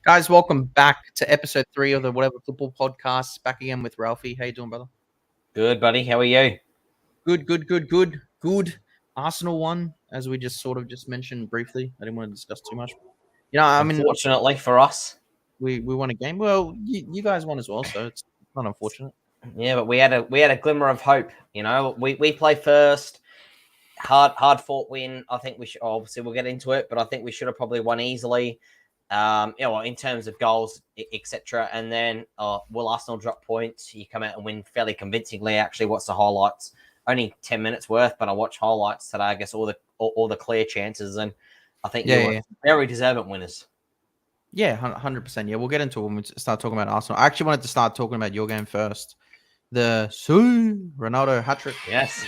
Guys, welcome back to episode 3 of the Whatever Football Podcast. Back again with Ralphie. How you doing, brother? Good, buddy. How are you? Good. Arsenal won, as we just mentioned briefly. I didn't want to discuss too much. I mean, Unfortunately for us. we won a game. Well, you guys won as well, so it's not unfortunate. Yeah, but we had a glimmer of hope. We play first. Hard fought win. I think we should. Obviously, we'll get into it, but I think we should have probably won easily. In terms of goals, etc. And then, will Arsenal drop points? You come out and win fairly convincingly. Actually, what's the highlights? Only 10 minutes worth, but I watched highlights today. I guess all the clear chances, and I think you were very deserving winners. Yeah, 100%. Yeah, we'll get into it when we start talking about Arsenal. I actually wanted to start talking about your game first. The Siuuu Ronaldo hat-trick. Yes.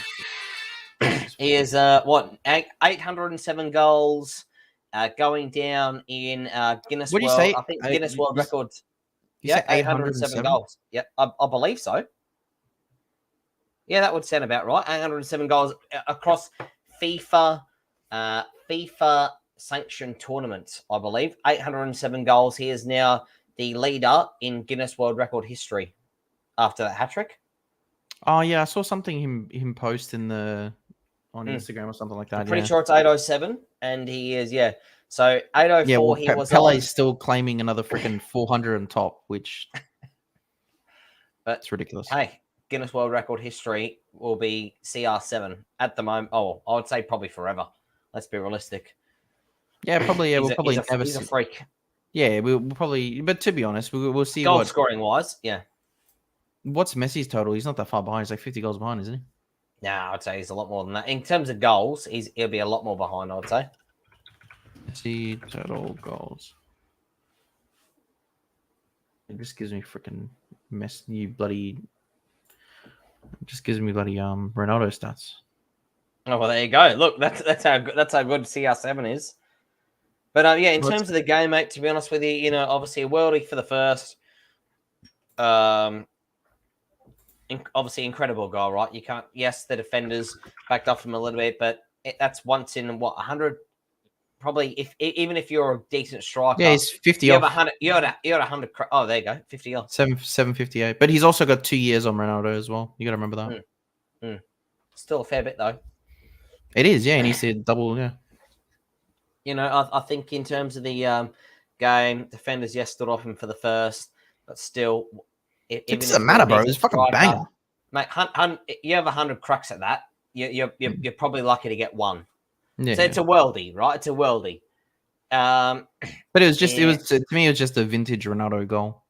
He is 807 goals, going down in Guinness What did you World. say? I think Guinness World Records. Yeah, 807 goals. Yep, I believe so. Yeah, that would sound about right. 807 goals across FIFA sanctioned tournaments, I believe. 807 goals. He is now the leader in Guinness World Record history after that hat trick. Oh yeah, I saw something him post on Instagram or something like that. I'm pretty sure it's 807, and he is So 804, yeah, well, he was. Pele's still claiming another freaking 400 on top, which but it's ridiculous. Hey, Guinness World Record history will be CR7 at the moment. Oh, I would say probably forever. Let's be realistic. Yeah, probably. Yeah, we'll probably never. He's a freak. Yeah, we'll probably. But to be honest, we'll see. Goal scoring wise, yeah. What's Messi's total? He's not that far behind. He's like 50 goals behind, isn't he? Nah, I'd say he's a lot more than that. In terms of goals, he'll be a lot more behind, I would say. Messi total goals. It just gives me freaking Ronaldo stats. Oh well, there you go. Look, that's how good CR7 is. But in terms of the game, mate, to be honest with you, obviously a worldie for the first. Obviously incredible goal, right? You can't. Yes, the defenders backed off him a little bit, but that's once in 100. Probably, even if you're a decent striker, yeah, he's 50 you off. Have 100. You had 100. Oh, there you go, 50 off. 758. But he's also got 2 years on Ronaldo as well. You got to remember that. Still a fair bit though. It is, yeah. He needs to double, yeah. I think in terms of the game, defenders stood off him for the first, but still. It doesn't matter, bro. It's fucking banger. Mate, you have 100 cracks at that. You're probably lucky to get one. Yeah, so it's a worldie, right? It's a worldie. But it was just, to me, it was just a vintage Ronaldo goal.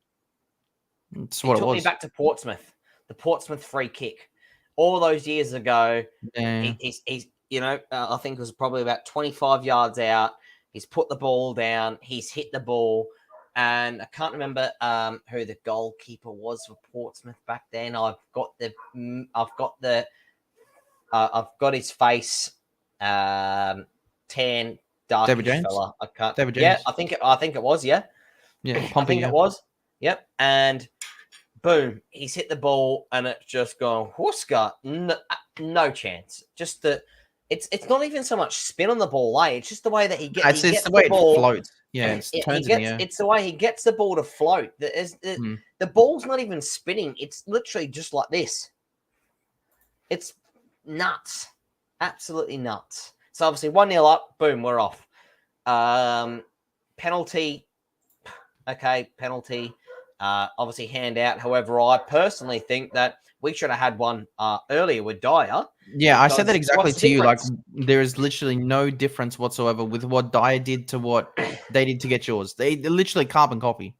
That's what it was. Took me back to Portsmouth, the Portsmouth free kick. All those years ago, he's I think it was probably about 25 yards out. He's put the ball down. He's hit the ball. And I can't remember who the goalkeeper was for Portsmouth back then. I've got his face, tan, dark fella. I can't. David James. Yeah, I think it was. Yeah, pumping. It was. Yep. And boom, he's hit the ball, and it's just gone. Whooska, no chance. Just the. It's not even so much spin on the ball, It's just the way that he gets. It's the way it floats. Yeah, it's the way he gets the ball to float. The ball's not even spinning. It's literally just like this. It's nuts. Absolutely nuts. So obviously 1-0 up, boom, we're off. Penalty. Okay, penalty. Obviously hand out. However, I personally think that we should have had one earlier with Dyer. Yeah, I said that exactly to you. Like, there is literally no difference whatsoever with what Dyer did to what they did to get yours. They're literally carbon copy.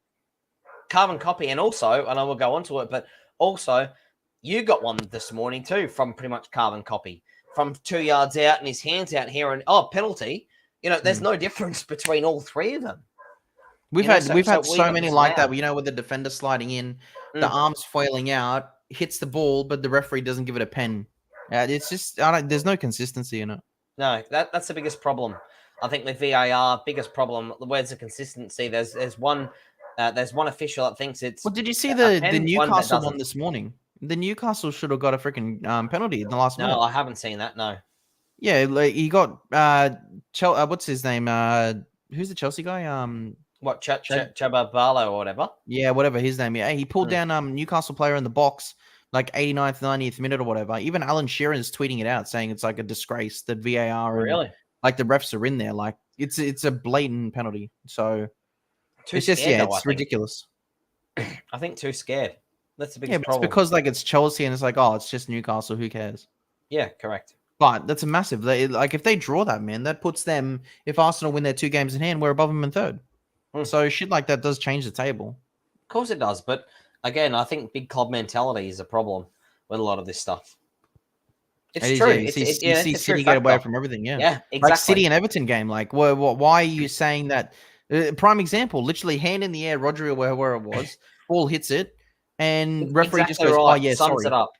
Carbon copy. And also, and I will go on to it, but also, you got one this morning too from pretty much carbon copy. From 2 yards out and his hands out here and, penalty. There's no difference between all three of them. We've had so many like that. With the defender sliding in, the arms foiling out, hits the ball, but the referee doesn't give it a pen. It's just there's no consistency in it. No, that's the biggest problem. I think with VAR, biggest problem. Where's the consistency? There's one official that thinks it's. Well, did you see the Newcastle one this morning? The Newcastle should have got a freaking penalty in the last minute. No, I haven't seen that. No. Yeah, like he got what's his name? Who's the Chelsea guy? What Chababalo or whatever? Yeah, whatever his name. Yeah, he pulled down Newcastle player in the box like 89th, 90th minute or whatever. Even Alan Shearer is tweeting it out, saying it's like a disgrace that VAR and like the refs are in there. Like it's a blatant penalty. So it's just it's ridiculous. I think too scared. That's the biggest but problem. It's because like it's Chelsea and it's like, oh, it's just Newcastle. Who cares? Yeah, correct. But that's a massive. Like if they draw that, man, that puts them. If Arsenal win their 2 games in hand, we're above them in third. So shit like that does change the table. Of course it does, but again, I think big club mentality is a problem with a lot of this stuff. It's true. Yeah, you see City get away from everything. Yeah, exactly. Like City and Everton game. Like, why are you saying that? Prime example, literally hand in the air, Rodri where it was, ball hits it, and referee just goes, "Oh yeah, sums sorry." it up.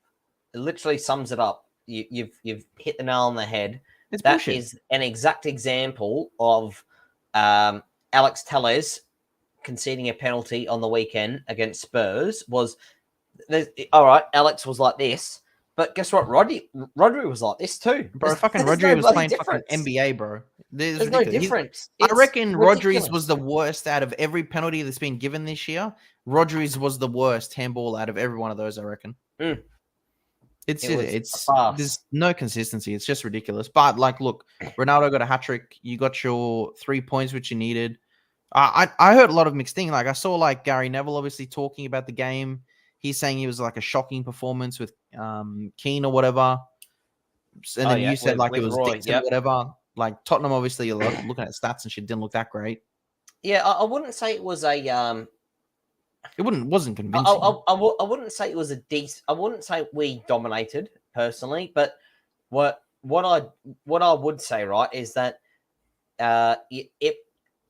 It literally sums it up. You've hit the nail on the head. It's that bullshit. Is an exact example of Alex Telles conceding a penalty on the weekend against Spurs. All right, Alex was like this, but guess what? Rodri was like this too. Bro, Rodri was playing fucking NBA, bro. There's no difference. I reckon Rodri's was the worst out of every penalty that's been given this year. Rodri's was the worst handball out of every one of those, I reckon. It's there's no consistency. It's just ridiculous. But like, look, Ronaldo got a hat trick. You got your 3 points which you needed. I heard a lot of mixed things. Like I saw like Gary Neville obviously talking about the game. He's saying it was like a shocking performance with Keane or whatever. And then you said like it was Dixon or whatever. Like Tottenham obviously looking at stats and shit didn't look that great. Yeah, I wouldn't say it was a it wasn't convincing. I wouldn't say it was a decent. I wouldn't say we dominated personally, but what I would say, right, is that it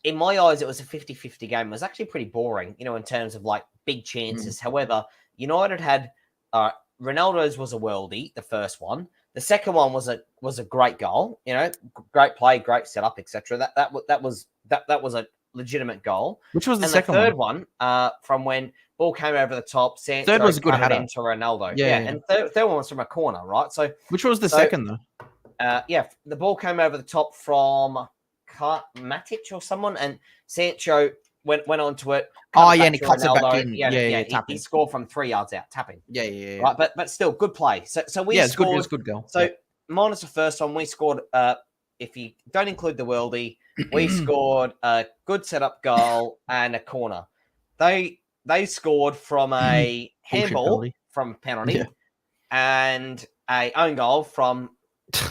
in my eyes it was a 50-50 game. It was actually pretty boring, in terms of like big chances. However, United had Ronaldo's was a worldie, the first one. The second one was a great goal, great play, great setup, etc. That was a legitimate goal. Which was the second one? The third one, from when ball came over the top. Third was a good header into Ronaldo. Yeah. And third one was from a corner, right? So which was the second though? The ball came over the top from Matic or someone, and Sancho went onto it. And he cuts it back in. He scored from 3 yards out, tapping. Yeah. Right, but still, good play. So we scored. It was a good goal. So minus the first one, we scored. If you don't include the worldie, we scored a good setup goal and a corner. They scored from a handball from penalty and a own goal from.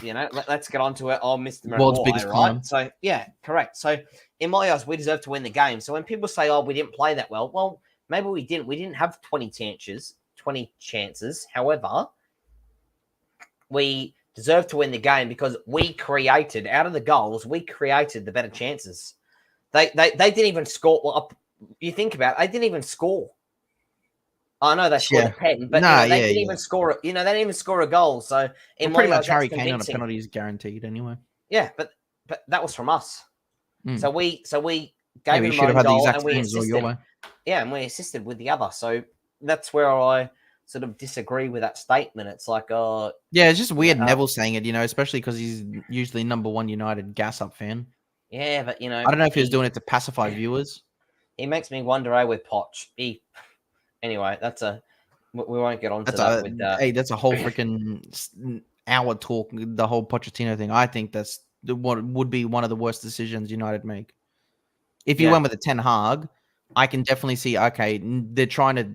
Let's get on to it. Oh, Mr. World's biggest right? So, yeah, correct. So, in my eyes, we deserve to win the game. So, when people say, oh, we didn't play that well, maybe we didn't. We didn't have 20 chances. However, we deserve to win the game because we created, out of the goals, we created the better chances. They didn't even score. Well, you think about it, they didn't even score. I know they scored a pen, but they didn't even score. They didn't even score a goal. So pretty much Harry Kane on a penalty is guaranteed anyway. Yeah, but that was from us. So we gave him a goal and we assisted. Yeah, and we assisted with the other. So that's where I sort of disagree with that statement. It's like, it's just weird Neville saying it, especially because he's usually #1 United gas up fan. Yeah, but I don't know if he was doing it to pacify viewers. He makes me wonder, with Poch. Anyway, we won't get on to that with that. Hey, that's a whole freaking hour talk, the whole Pochettino thing. I think that's what would be one of the worst decisions United make. If you went with a Ten Hag, I can definitely see, okay, they're trying to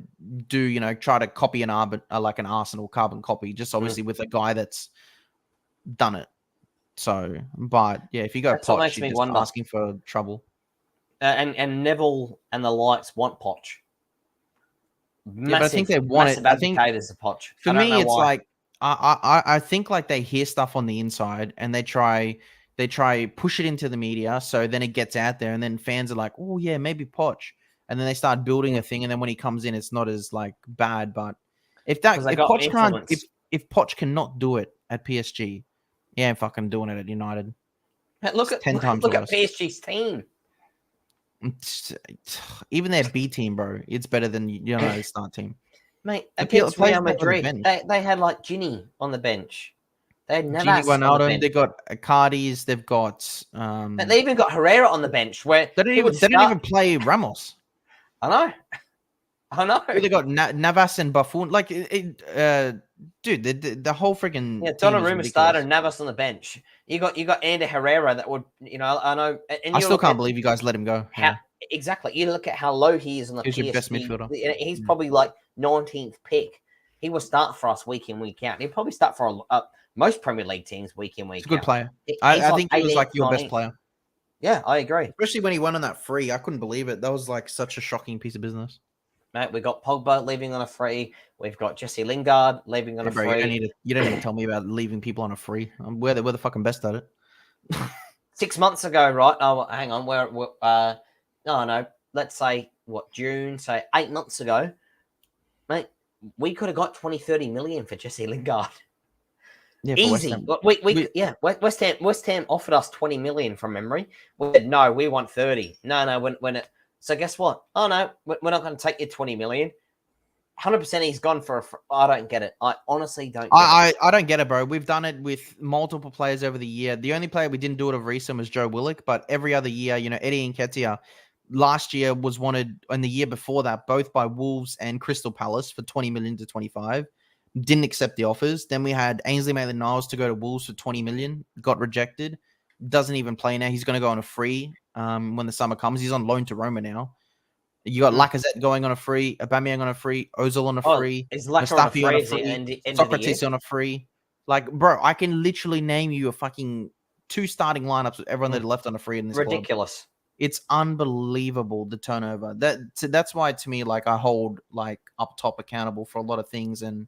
do, try to copy like an Arsenal carbon copy, just obviously with a guy that's done it. So, but yeah, if you go Poch, you're just asking for trouble. And Neville and the likes want Poch. But I think they want it. I think as a Poch. For me, it's like I think like they hear stuff on the inside and they try push it into the media, so then it gets out there, and then fans are like, oh yeah, maybe Poch, and then they start building a thing, and then when he comes in, it's not as like bad. But if Poch cannot do it at PSG, he ain't fucking doing it at United. Look at PSG's team. Even their B team, bro, it's better than start team. Mate, against Real Madrid, they had like Ginny on the bench. They had Gini Navas on the Wijnaldum. bench. They've got Icardi's. They've got. They even got Herrera on the bench where They didn't even play Ramos. I know. They got Navas and Buffon. Like, dude, the whole freaking Donnarumma started, Navas on the bench. You got Ander Herrera that would, I know. And I still can't believe you guys let him go. Exactly. You look at how low he is on the He's your best PSG. midfielder. He's probably like 19th pick. He will start for us week in, week out. He'll probably start for most Premier League teams week in, week out. He's a good player. I think he was like your best player. Yeah, I agree. Especially when he went on that free. I couldn't believe it. That was like such a shocking piece of business. Mate, we got Pogba leaving on a free. We've got Jesse Lingard leaving on a free. You don't need to tell me about leaving people on a free. We're the fucking best at it. 6 months ago, right? Oh, hang on. No. Let's say June. So 8 months ago, mate, we could have got 20, 30 million for Jesse Lingard. Yeah, easy. West Ham offered us 20 million from memory. We said no. We want 30. No. So guess what? Oh no, we're not going to take your 20 million. 100% he's gone for I don't get it. I honestly don't get it. I don't get it, bro. We've done it with multiple players over the year. The only player we didn't do it of recent was Joe Willock, but every other year, Eddie Nketiah last year was wanted, and the year before that, both by Wolves and Crystal Palace for 20 million to 25. Didn't accept the offers. Then we had Ainsley Maitland-Niles to go to Wolves for 20 million. Got rejected. Doesn't even play now. He's going to go on a free when the summer comes. He's on loan to Roma now. You got Lacazette going on a free, Aubameyang on a free, Ozil on a free, Mustafi on a free, Socrates on a free. Like, bro, I can literally name you a fucking 2 starting lineups with everyone that left on a free in this ridiculous. Club. It's unbelievable, the turnover. That's why, to me, like, I hold like up top accountable for a lot of things, and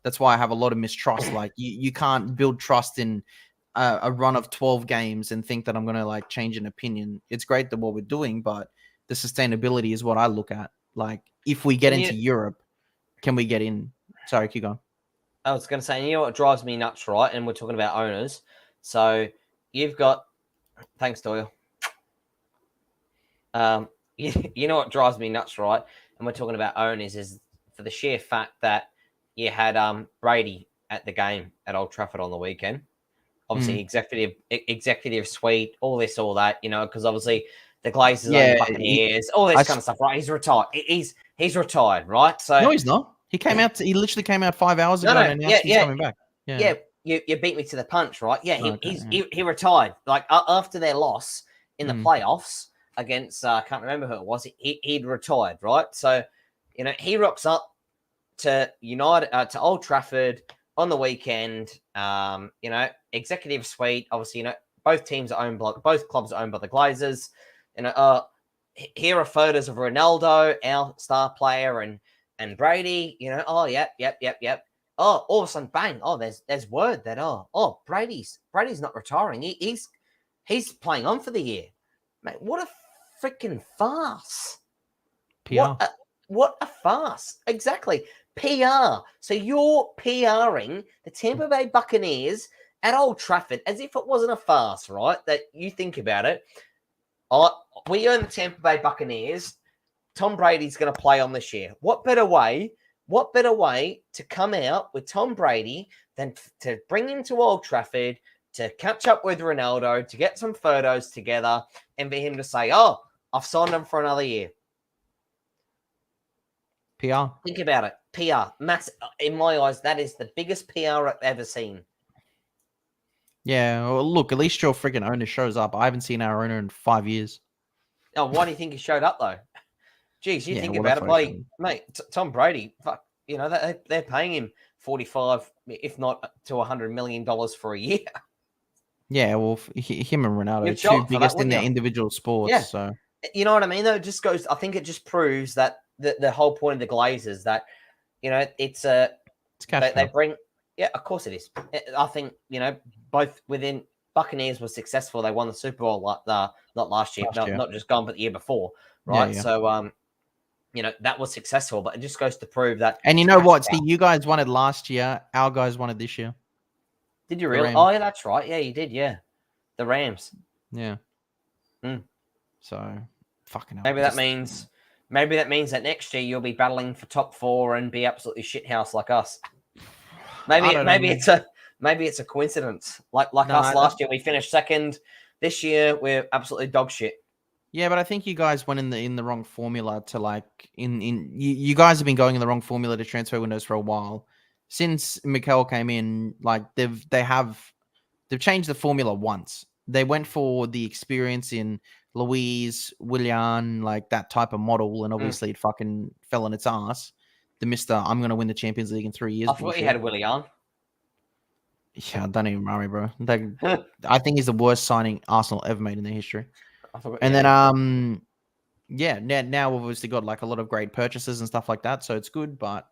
that's why I have a lot of mistrust. Like, you can't build trust in a run of 12 games and think that I'm going to like change an opinion. It's great that what we're doing, but the sustainability is what I look at. Like, if we get into Europe, can we get in? Sorry, keep going. I was going to say, what drives me nuts, right? And we're talking about owners. So you've got, thanks, Doyle. You know what drives me nuts, right? And we're talking about owners is for the sheer fact that you had Brady at the game at Old Trafford on the weekend. Obviously, executive suite, all this, all that, because obviously the Glazers on the Buccaneers, all this kind of stuff, right? He's retired. He's retired, right? So no, he's not. He came out. He literally came out 5 hours ago and announced he's coming back. Yeah. You beat me to the punch, right? Yeah, he retired. Like after their loss in the playoffs against I can't remember who it was. He'd retired, right? So he rocks up to to Old Trafford on the weekend. Executive suite. Obviously, both teams are owned by both clubs are owned by the Glazers. Here are photos of Ronaldo, our star player, and Brady. Yep. Oh, all of a sudden, bang! Oh, there's word that Brady's not retiring. He's playing on for the year. Mate, what a freaking farce! PR. What a farce! Exactly, PR. So you're PRing the Tampa Bay Buccaneers at Old Trafford as if it wasn't a farce, right? That you think about it. We own the Tampa Bay Buccaneers. Tom Brady's going to play on this year. What better way to come out with Tom Brady than to bring him to Old Trafford, to catch up with Ronaldo, to get some photos together, and for him to say, oh, I've signed him for another year. PR. Think about it. PR. In my eyes, that is the biggest PR I've ever seen. Yeah, well, look, at least your freaking owner shows up. I haven't seen our owner in 5 years. Oh, why do you think he showed up, though? Jeez, think about it, buddy. Mate, Tom Brady, fuck, they're paying him 45, if not to $100 million for a year. Yeah, well, him and Ronaldo, two biggest in their individual sports. Yeah. So you know what I mean? Though, I think it just proves that the whole point of the Glazers that, it's cash. They bring. Yeah, of course it is. I think, both within Buccaneers was successful. They won the Super Bowl not last year, not just gone, but the year before, right? Yeah. So, that was successful, but it just goes to prove that. And you know what? See, you guys wanted last year. Our guys wanted this year. Did you really? Oh, yeah, that's right. Yeah, you did. Yeah. The Rams. Yeah. So, fucking hell. Maybe that means that next year you'll be battling for top 4 and be absolutely shithouse like us. Maybe maybe it's a coincidence. Like us last year, we finished second. This year, we're absolutely dog shit. Yeah, but I think you guys went in the wrong formula to like you guys have been going in the wrong formula to transfer windows for a while. Since Mikel came in, like they've changed the formula once. They went for the experience in Luis, Willian, like that type of model, and obviously it fucking fell on its ass. The Mister, I'm going to win the Champions League in 3 years. I thought you had Willian. Yeah, don't even remind me, bro. I think he's the worst signing Arsenal ever made in their history. And then, yeah, now we've obviously got like a lot of great purchases and stuff like that, so it's good. But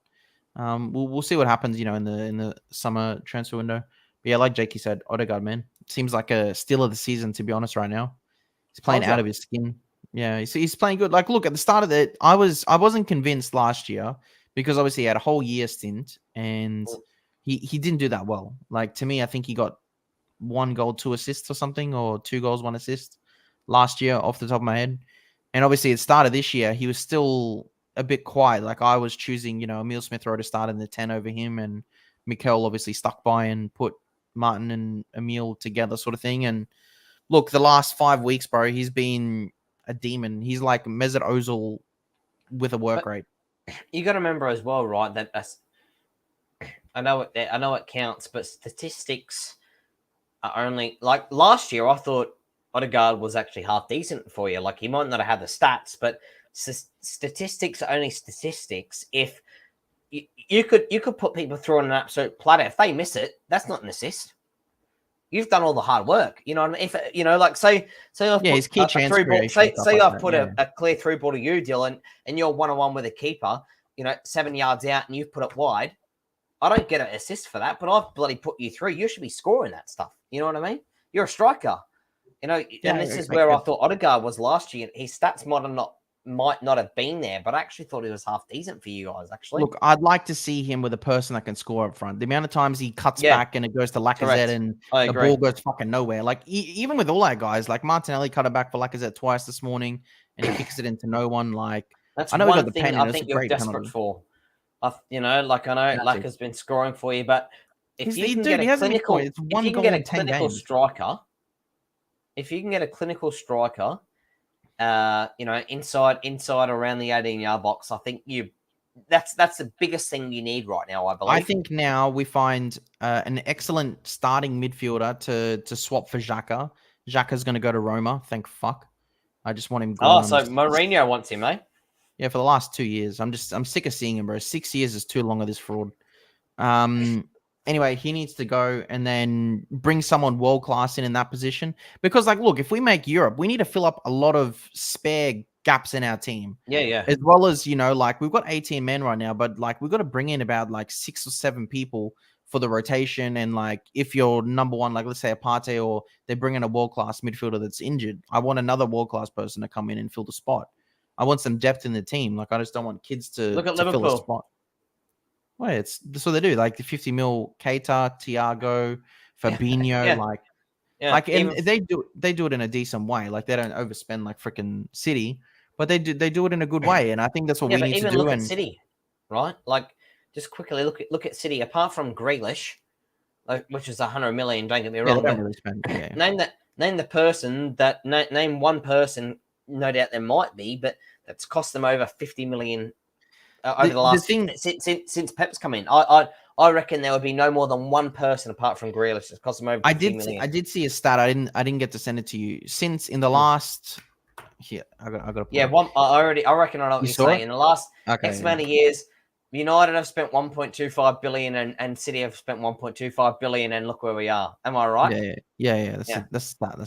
we'll see what happens, in the summer transfer window. But yeah, like Jakey said, Odegaard, man, seems like a steal of the season, to be honest. Right now, he's playing out of his skin. Yeah, he's playing good. Like, look, at the start of it, I wasn't convinced last year because obviously he had a whole year stint and he didn't do that well. Like, to me, I think he got 1 goal, 2 assists or something, or 2 goals, 1 assist last year off the top of my head. And obviously at the start of this year, he was still a bit quiet. Like, I was choosing, Emile Smith-Rowe to start in the 10 over him, and Mikel obviously stuck by and put Martin and Emile together, sort of thing. And look, the last 5 weeks, bro, he's been a demon. He's like Mesut Ozil with a work rate. You got to remember as well, right? That I know it counts, but statistics are only like last year. I thought Odegaard was actually half decent for you. Like, he might not have had the stats, but statistics are only statistics. If you could put people through on an absolute platter, if they miss it, that's not an assist. You've done all the hard work. You know what I mean? If like say I've put his key chance creation. Say I've put a clear through ball to you, Dylan, and you're 1-on-1 with a keeper, 7 yards out, and you've put it wide. I don't get an assist for that, but I've bloody put you through. You should be scoring that stuff. You know what I mean? You're a striker. And this is where I thought Odegaard was last year. His stats might not have been there, but I actually thought he was half decent for you guys, actually. Look, I'd like to see him with a person that can score up front. The amount of times he cuts back and it goes to Lacazette and the ball goes fucking nowhere. Like, even with all our guys, like Martinelli cut it back for Lacazette twice this morning and he kicks it into no one. Like, that's I know one thing I think you're desperate for. I know Lacazzette's been scoring for you, but if you can get a clinical striker, inside around the 18-yard box, I think that's the biggest thing you need right now, I believe. I think now we find an excellent starting midfielder to swap for Xhaka. Xhaka's going to go to Roma. Thank fuck. I just want him gone. Oh, so Mourinho wants him, eh? Yeah, for the last 2 years. I'm sick of seeing him, bro. 6 years is too long of this fraud. Anyway, he needs to go and then bring someone world-class in that position. Because, like, look, if we make Europe, we need to fill up a lot of spare gaps in our team. Yeah. As well as, like, we've got 18 men right now, but, like, we've got to bring in about, like, 6 or 7 people for the rotation. And, like, if you're number one, like, let's say a Partey, or they bring in a world-class midfielder that's injured, I want another world-class person to come in and fill the spot. I want some depth in the team. Like, I just don't want kids to fill a spot. Well, that's what they do. Like the 50 mil Keita, Thiago, Fabinho, and they do it in a decent way. Like, they don't overspend like freaking City, but they do it in a good way. And I think that's what we need to do. Look at City, right? Like, just quickly look at City. Apart from Grealish, which is 100 million. Don't get me wrong. They don't really spend. Yeah. Name one person. No doubt there might be, but that's cost them over 50 million. Over the last since Pep's come in, I reckon there would be no more than one person apart from Grealish that's cost them over 50 million. I did see a stat. I didn't get to send it to you. Since in the last, I got. Yeah, I reckon I know what you're saying. In the last X amount of years, United have spent 1.25 billion and City have spent 1.25 billion, and look where we are. Am I right? Yeah. That's a stat.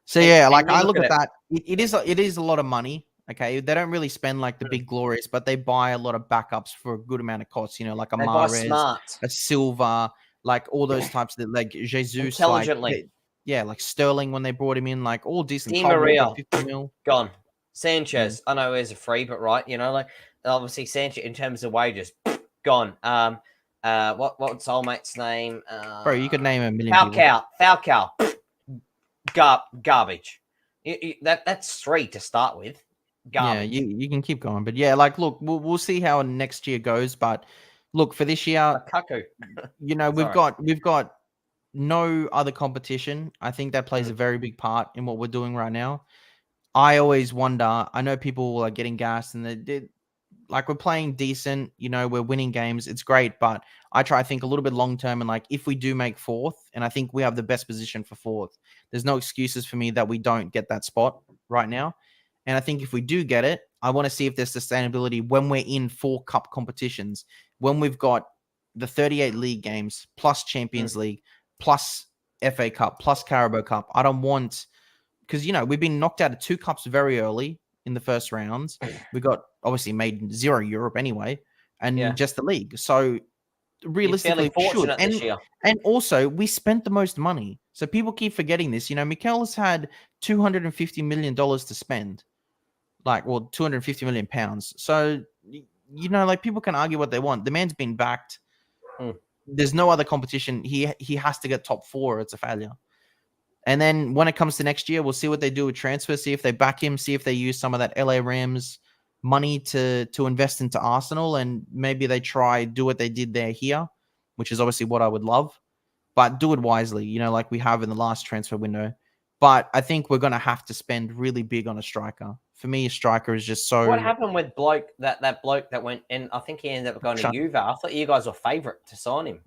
So like I look at that. It is a lot of money. Okay, they don't really spend like the big glorious, but they buy a lot of backups for a good amount of costs. Like a Mahrez, a Silva, like all those types of like Jesus, intelligently. Like Sterling when they brought him in, like all decent. Di Maria, 50 mil. Gone. Sanchez, I know he's a free, but right, like obviously Sanchez in terms of wages, gone. What's old mate's name? Bro, you could name a million. Falcao, garbage. That's 3 to start with. Garbage. Yeah, you can keep going, but like look, we'll see how next year goes. But look, for this year, Lukaku. we've got no other competition. I think that plays a very big part in what we're doing right now. I always wonder. I know people are getting gassed, and like we're playing decent. We're winning games. It's great, but I try to think a little bit long term. And like, if we do make fourth, and I think we have the best position for fourth, there's no excuses for me that we don't get that spot right now. And I think if we do get it, I want to see if there's sustainability when we're in 4 cup competitions, when we've got the 38 league games plus Champions League plus FA Cup plus Carabao Cup. I don't want, because we've been knocked out of 2 cups very early in the first rounds. We got obviously made 0 Europe anyway, and just the league. So realistically, we should. And also, we spent the most money. So people keep forgetting this. Mikel has had $250 million to spend. Like, well, 250 million pounds. So, like, people can argue what they want. The man's been backed. There's no other competition. He has to get top 4. It's a failure. And then when it comes to next year, we'll see what they do with transfer. See if they back him. See if they use some of that LA Rams money to invest into Arsenal, and maybe they do what they did there here, which is obviously what I would love. But do it wisely, like we have in the last transfer window. But I think we're going to have to spend really big on a striker. For me, a striker is just so... What happened with that bloke that went, and I think he ended up going to Juve. I thought you guys were favourite to sign him.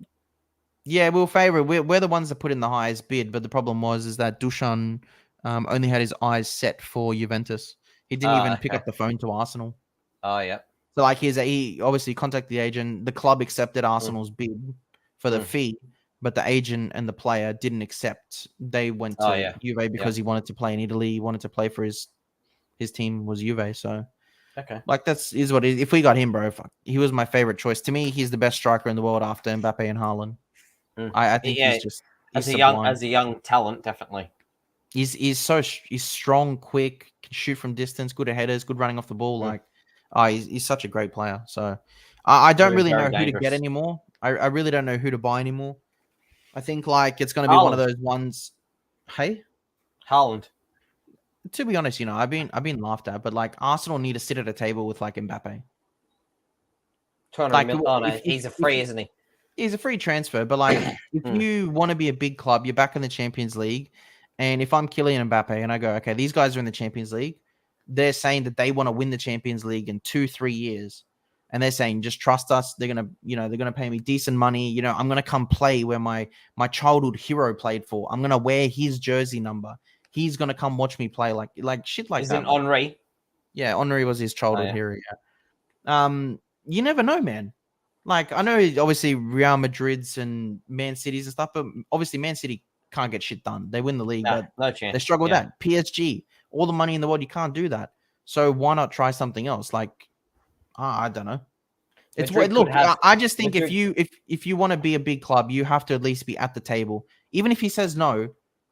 Yeah, we were favourite. We're the ones that put in the highest bid, but the problem is that Dusan only had his eyes set for Juventus. He didn't even pick up the phone to Arsenal. Oh, yeah. So, like, he obviously contacted the agent. The club accepted Arsenal's bid for the fee, but the agent and the player didn't accept. They went to Juve because he wanted to play in Italy. He wanted to play for his team was Juve. So, like, is what it is. If we got him, bro, he was my favorite choice. To me, he's the best striker in the world after Mbappe and Haaland. I think he's as a young talent, definitely. He's strong, quick, can shoot from distance, good at headers, good running off the ball. Like, he's such a great player. So I don't really know who to get anymore. I really don't know who to buy anymore. I think like it's going to be one of those ones. Hey, Haaland. To be honest, I've been laughed at, but like Arsenal need to sit at a table with like Mbappe. He's a free, isn't he? He's a free transfer, but like if you want to be a big club, you're back in the Champions League. And if I'm Kylian Mbappe and I go, okay, these guys are in the Champions League, they're saying that they want to win the Champions League in 2-3 years. And they're saying, just trust us. They're going to pay me decent money. I'm going to come play where my childhood hero played for. I'm going to wear his jersey number. He's going to come watch me play like shit like that. Isn't Henry? Yeah, Henry was his childhood hero. Yeah. You never know, man. Like, I know obviously Real Madrid's and Man City's and stuff, but obviously Man City can't get shit done. They win the league, but no chance. They struggle with that. PSG, all the money in the world, you can't do that. So why not try something else? Like, I don't know. I just think if you want to be a big club, you have to at least be at the table. Even if he says no,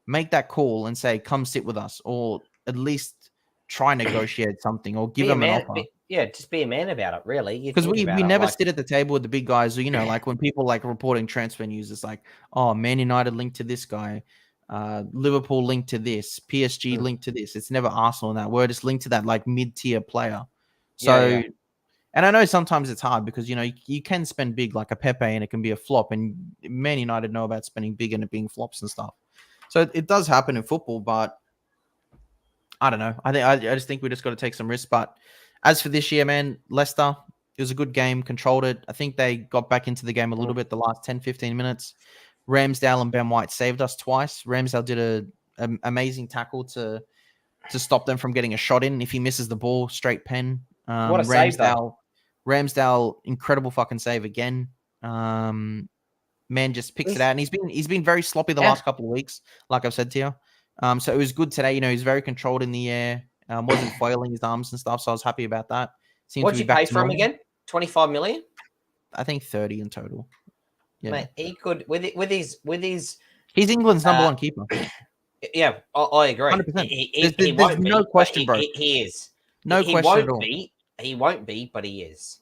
make that call and say, come sit with us, or at least try negotiate something, or give him an offer. Just be a man about it, really. Because we never sit at the table with the big guys. Or, like when people like reporting transfer news, it's like, oh, Man United linked to this guy, Liverpool linked to this, PSG linked to this. It's never Arsenal in that. We're just linked to that like mid-tier player. So, and I know sometimes it's hard because, you can spend big like a Pepe and it can be a flop. And Man United know about spending big and it being flops and stuff. So it does happen in football, but I don't know. I just think we just got to take some risks. But as for this year, man, Leicester, it was a good game, controlled it. I think they got back into the game a little bit the last 10, 15 minutes. Ramsdale and Ben White saved us twice. Ramsdale did an amazing tackle to stop them from getting a shot in. If he misses the ball, straight pen. What a save, though. Ramsdale, incredible fucking save again. Man just picks it out. And he's been very sloppy the last couple of weeks, like I've said to you. So it was good today. He's very controlled in the air. Wasn't foiling his arms and stuff, so I was happy about that. What'd you pay for him again? 25 million? I think 30 in total. Yeah, mate, he could with his. He's England's number one keeper. Yeah, I agree. 100%. There's no question, bro. He is. No question at all. He won't be, but he is.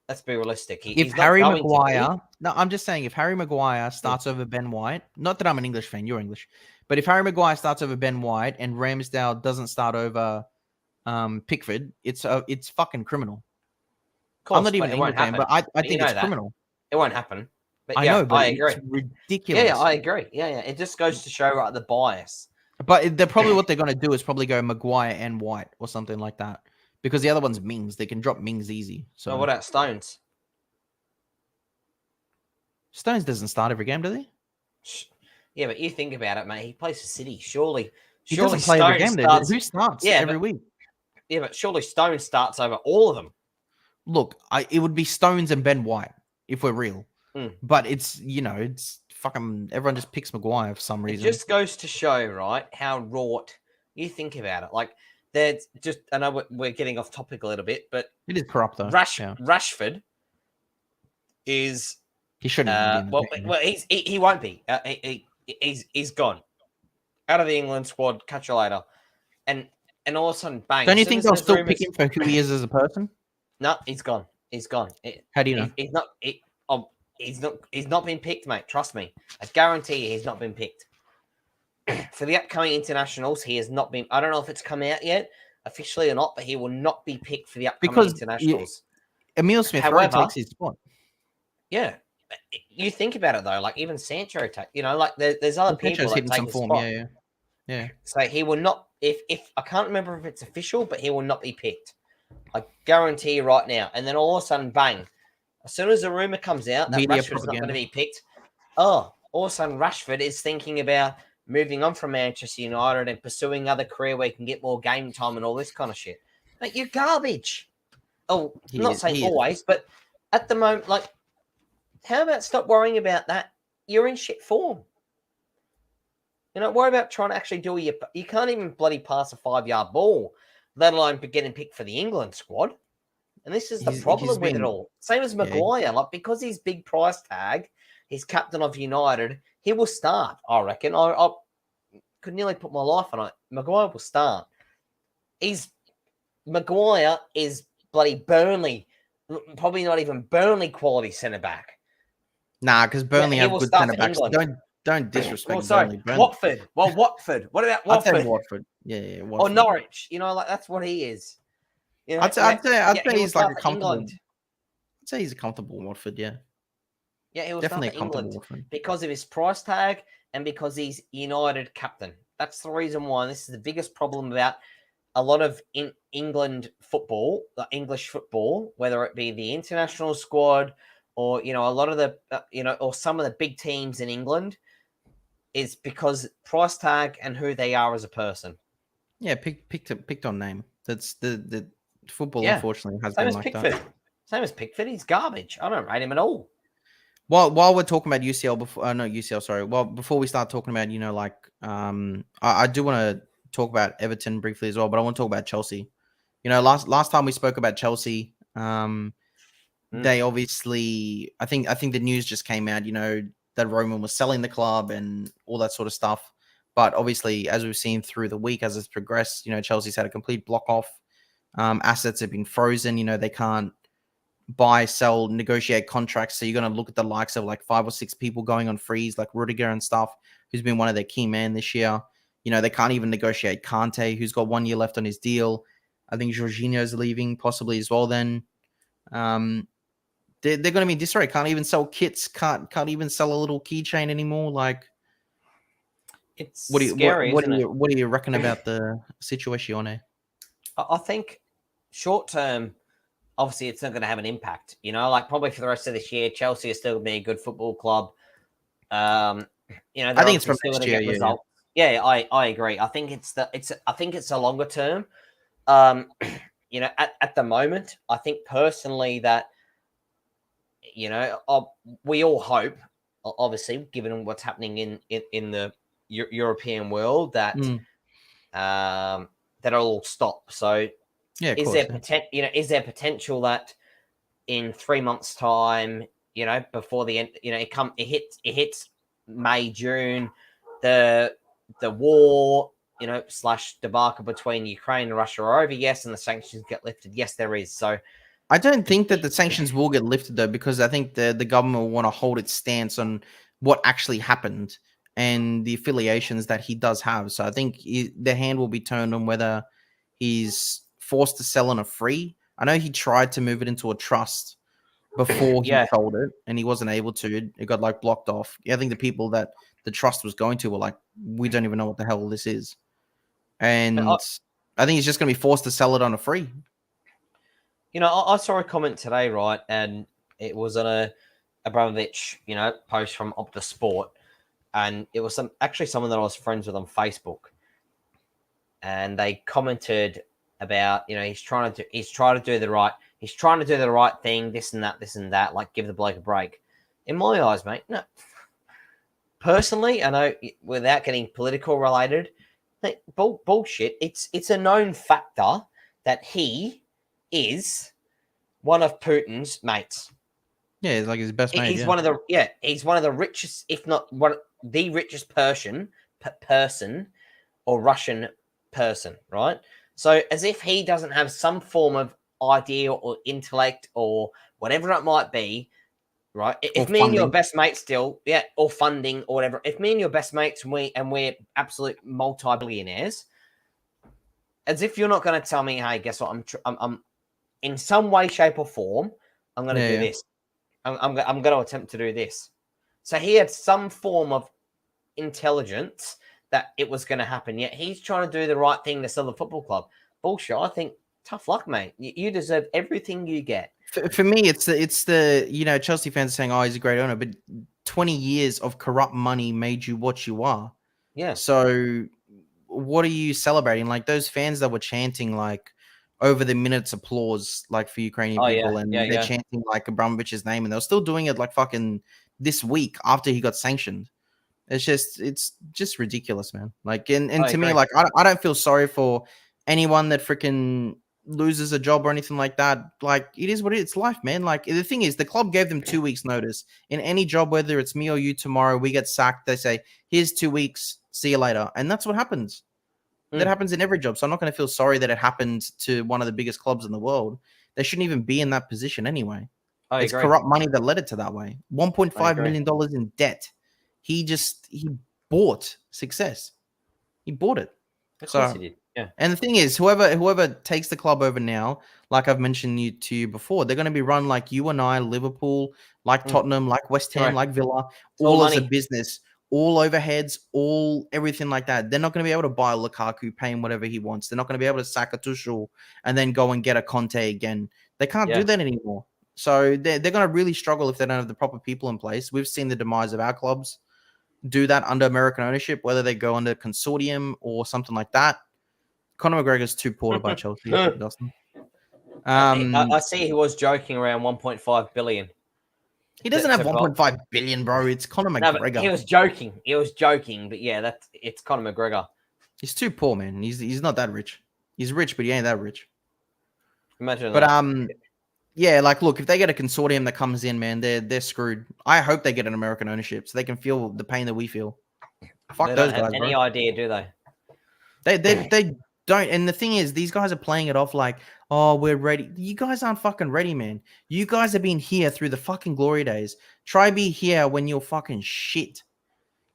Let's be realistic. If Harry Maguire, no, I'm just saying, if Harry Maguire starts over Ben White, not that I'm an English fan, you're English, but if Harry Maguire starts over Ben White and Ramsdale doesn't start over Pickford, it's fucking criminal. Course, I'm not even an English fan, but I think it's criminal. It won't happen. But I know, but it's ridiculous. Yeah, I agree. Yeah. It just goes to show the bias. But they're probably what they're going to do is probably go Maguire and White or something like that, because the other one's Mings. They can drop Mings easy. So what about Stones? Stones doesn't start every game, does he? Yeah, but you think about it, mate. He plays for City. Surely he doesn't play Stone every game. Starts, who starts every week? Yeah, but surely Stone starts over all of them. Look, it would be Stones and Ben White if we're real. But it's it's fucking everyone just picks Maguire for some reason. It just goes to show, right, how wrought you think about it. Like, there's just, I know we're getting off topic a little bit, but it is corrupt though. Rashford is he shouldn't. He won't be. He's gone out of the England squad. Catch you later. And all of a sudden, bang! Don't you think they'll still pick him for who he is as a person? No, he's gone. He's gone. How do you know? He's not. He's not been picked, mate. Trust me. I guarantee you he's not been picked. For the upcoming internationals, he has not been. I don't know if it's come out yet officially or not, but he will not be picked for the upcoming internationals. Emil Smith takes his spot. Yeah. You think about it though, like even Sancho, like there's other people that take his spot. Yeah. So he will not. If I can't remember if it's official, but he will not be picked. I guarantee you right now. And then all of a sudden, bang! As soon as the rumor comes out that Rashford's not going to be picked, all of a sudden Rashford is thinking about moving on from Manchester United and pursuing other career where he can get more game time and all this kind of shit. Like, you're garbage. Oh, I'm not saying always, but at the moment, like, how about stop worrying about that? You're in shit form. Worry about trying to actually do you can't even bloody pass a 5-yard ball, let alone getting picked for the England squad. And this is the problem with it all. Same as Maguire. Like, because he's big price tag, he's captain of United, he will start, I reckon. I could nearly put my life on it. Maguire will start. Maguire is bloody Burnley, probably not even Burnley quality centre-back. Nah, because Burnley have good centre-backs. Don't disrespect Burnley. Watford. Well, Watford. What about Watford? I'd say Watford. Yeah. Watford. Or Norwich. Like, that's what he is. I'd say he's like a comfortable. England. I'd say he's a comfortable Watford, yeah. Yeah, he was definitely a comfortable Watford because of his price tag and because he's United captain. That's the reason why this is the biggest problem about a lot of England football, English football, whether it be the international squad or a lot of the or some of the big teams in England, is because price tag and who they are as a person. Yeah, picked on name. That's the football. Unfortunately, has been like Pickford. That. Same as Pickford. He's garbage. I don't rate him at all. While we're talking about UCL, before we start talking about I do want to talk about Everton briefly as well, but I want to talk about Chelsea. Last time we spoke about Chelsea, they obviously, I think the news just came out, that Roman was selling the club and all that sort of stuff. But obviously, as we've seen through the week, as it's progressed, Chelsea's had a complete block off. Assets have been frozen. They can't buy, sell, negotiate contracts. So you're going to look at the likes of like 5 or 6 people going on freeze, like Rudiger and stuff, who's been one of their key men this year. They can't even negotiate Kante, who's got 1 year left on his deal. I think Jorginho's leaving possibly as well then. They're going to be in disarray. Can't even sell kits. Can't even sell a little keychain anymore. Like, it's scary. What do you reckon about the situation? I think short term, obviously, it's not going to have an impact. Like probably for the rest of this year, Chelsea is still going to be a good football club. I think it's from next year. Results. Yeah, I agree. I think it's a longer term. At the moment, I think personally that we all hope, obviously, given what's happening in the European world, that that'll all stop. So, is there potential that in 3 months' time, before the end, it hits May, June, the war, / debacle between Ukraine and Russia are over? Yes, and the sanctions get lifted. Yes, there is. So, I don't think that the sanctions will get lifted though, because I think the government will want to hold its stance on what actually happened and the affiliations that he does have. So I think the hand will be turned on whether he's forced to sell on a free. I know he tried to move it into a trust before he sold it, and he wasn't able to. It got like blocked off. I think the people that the trust was going to were like, we don't even know what the hell this is, and I think he's just going to be forced to sell it on a free. I saw a comment today, right, and it was on a Abramovich, post from Opta Sport, and it was someone that I was friends with on Facebook, and they commented about, he's trying to do the right thing, this and that, like give the bloke a break. In my eyes, mate, no. Personally, I know without getting political related, bullshit. It's a known factor that he is one of Putin's mates. Yeah, he's like his best mate. He's one of the richest, if not the richest person or Russian person, right? So as if he doesn't have some form of idea or intellect or whatever it might be, right? If me and your best mate still, or funding or whatever, if me and your best mates and we're absolute multi-billionaires, as if you're not going to tell me, hey, guess what? I'm in some way, shape, or form, I'm going to do this. I'm going to attempt to do this. So he had some form of intelligence that it was going to happen. Yet he's trying to do the right thing to sell the football club. Bullshit. I think tough luck, mate. You deserve everything you get. For me, it's the Chelsea fans saying, "Oh, he's a great owner," but 20 years of corrupt money made you what you are. Yeah. So what are you celebrating? Like those fans that were chanting like over the minutes applause, like for Ukrainian people, and they're chanting like Abramovich's name, and they're still doing it like fucking this week after he got sanctioned. It's just ridiculous, man. Like, and to me, like, I don't feel sorry for anyone that freaking loses a job or anything like that. Like, it is what it is. It's life, man. Like, the thing is, the club gave them 2 weeks notice. In any job, whether it's me or you tomorrow, we get sacked, they say, here's 2 weeks, see you later. And that's what happens. That happens in every job. So I'm not going to feel sorry that it happened to one of the biggest clubs in the world. They shouldn't even be in that position anyway. It's corrupt money that led it to that way. $1.5 million in debt. He bought success. He bought it. Of course he did. Yeah. And the thing is, whoever takes the club over now, like I've mentioned to you before, they're going to be run like you and I, Liverpool, like Tottenham, like West Ham, like Villa, all as a business, all overheads, all everything like that. They're not going to be able to buy Lukaku, pay him whatever he wants. They're not going to be able to sack a Tuchel and then go and get a Conte again. They can't do that anymore. So they're going to really struggle if they don't have the proper people in place. We've seen the demise of our clubs do that under American ownership, whether they go under consortium or something like that. Conor McGregor's too poor to buy Chelsea, Dustin. I see he was joking around 1.5 billion. He doesn't have 1.5 billion, bro. It's Conor McGregor. No, he was joking, but yeah, it's Conor McGregor. He's too poor, man. He's not that rich. He's rich, but he ain't that rich. Imagine but that. Yeah, like look, if they get a consortium that comes in, man, they're screwed. I hope they get an American ownership so they can feel the pain that we feel. Fuck they those don't guys, have any bro. idea, do they? They don't. And the thing is, these guys are playing it off like, oh, we're ready. You guys aren't fucking ready, man. You guys have been here through the fucking glory days. Try be here when you're fucking shit.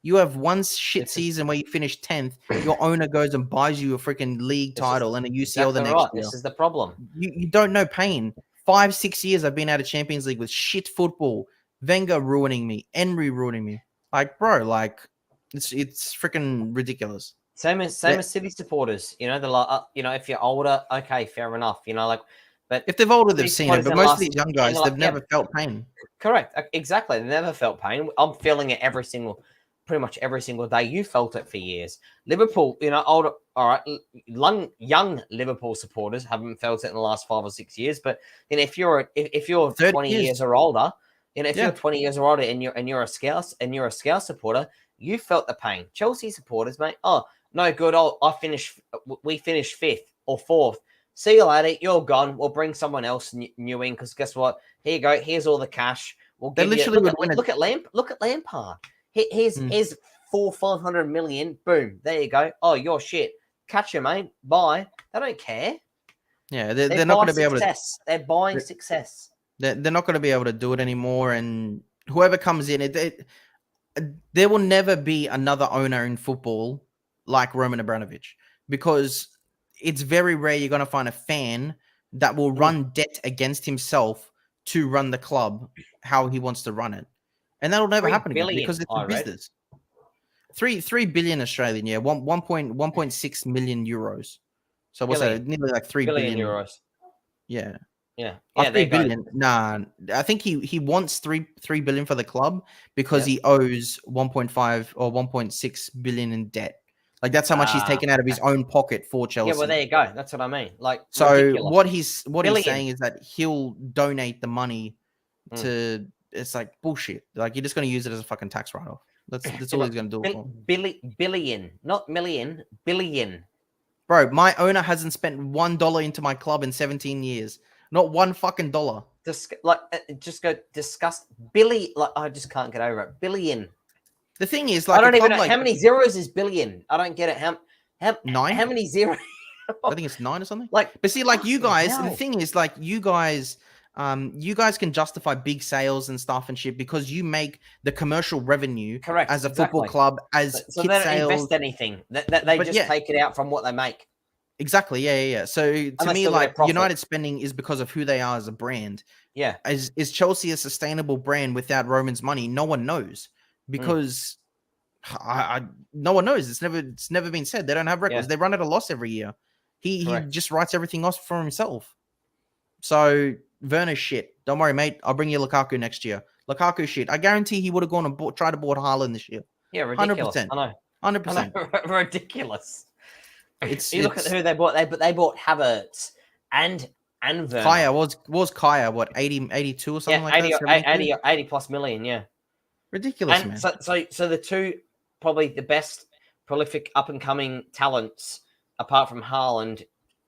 You have one shit season where you finish 10th. Your owner goes and buys you a freaking league title and a UCL the next year. This is the problem. You don't know pain. 5-6 years I've been out of Champions League with shit football. Wenger ruining me. Henry ruining me. Like, bro, like it's freaking ridiculous. Same as City supporters. They're like, if you're older, okay, fair enough. But if they're older, they've seen it. But most of these young guys, they've never felt pain. Correct, exactly. They never felt pain. I'm feeling it pretty much every single day. You felt it for years. Liverpool, older, all right, young Liverpool supporters haven't felt it in the last 5 or 6 years. But if you're 20 years or older, if you're 20 years or older and you're a Scouse supporter, you felt the pain. Chelsea supporters, mate. Oh, no good. We finished 5th or 4th. See you later. You're gone. We'll bring someone else new in because guess what? Here you go. Here's all the cash. We'll give look at Lampard. Here's 400-500 million. Boom. There you go. Oh, you're shit. Catch you, mate. Bye. They don't care. Yeah, they're not going to be able to. They're buying success. They're not going to be able to do it anymore. And whoever comes in, there will never be another owner in football like Roman Abramovich because it's very rare you're going to find a fan that will run debt against himself to run the club how he wants to run it, and that'll never happen again because it's a business. 3 billion Australian, yeah, 1.6 million euros. So what's that? Nearly like 3 billion euros. Yeah. Yeah. Yeah, 3 billion. Nah, I think he wants 3 billion for the club because he owes 1.5 or 1.6 billion in debt. Like that's how much he's taken out of his own pocket for Chelsea. Yeah, well there you go. That's what I mean. Like so ridiculous. what he's saying is that he'll donate the money to it's like bullshit. Like you're just going to use it as a fucking tax write-off. That's all he's going to do it for. Billion, not million, billion. Bro, my owner hasn't spent $1 into my club in 17 years. Not one fucking dollar. Just go disgust. Billy, like I just can't get over it. Billion. The thing is, like, I don't even know how many zeros is billion. I don't get it. How 9? How many zeros? I think it's 9 or something. Like, but see, like you guys, the thing is, like you guys can justify big sales and stuff and shit because you make the commercial revenue as a football club as so kit they don't sales. invest anything. They just take it out from what they make. Exactly. Yeah. So to me, like United spending is because of who they are as a brand. Yeah. Is Chelsea a sustainable brand without Roman's money? No one knows because no one knows. It's never been said. They don't have records. They run at a loss every year. He just writes everything off for himself. So Werner's shit. Don't worry, mate. I'll bring you Lukaku next year. Lukaku shit. I guarantee he would have gone and tried to board Haaland this year. Yeah, ridiculous. 100%. I know. 100%. Ridiculous. You look at who they bought. They bought Havertz and Werner. Kaya was Kaya what 80, 82 or something like that? 80 plus million. Yeah, ridiculous, and man. So the two probably the best prolific up and coming talents apart from Haaland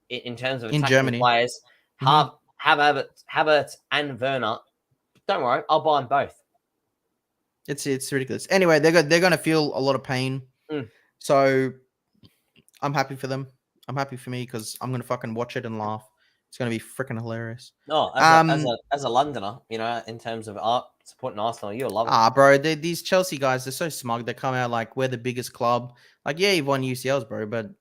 in terms of attacking players. Havertz and Werner. Don't worry, I'll buy them both. It's ridiculous. Anyway, they're going to feel a lot of pain. So I'm happy for them. I'm happy for me because I'm going to fucking watch it and laugh. It's going to be freaking hilarious. Oh, as a Londoner, you know, in terms of supporting Arsenal, you'll love it. Bro, these Chelsea guys, they're so smug. They come out like we're the biggest club. Like, yeah, you've won UCLs, bro, but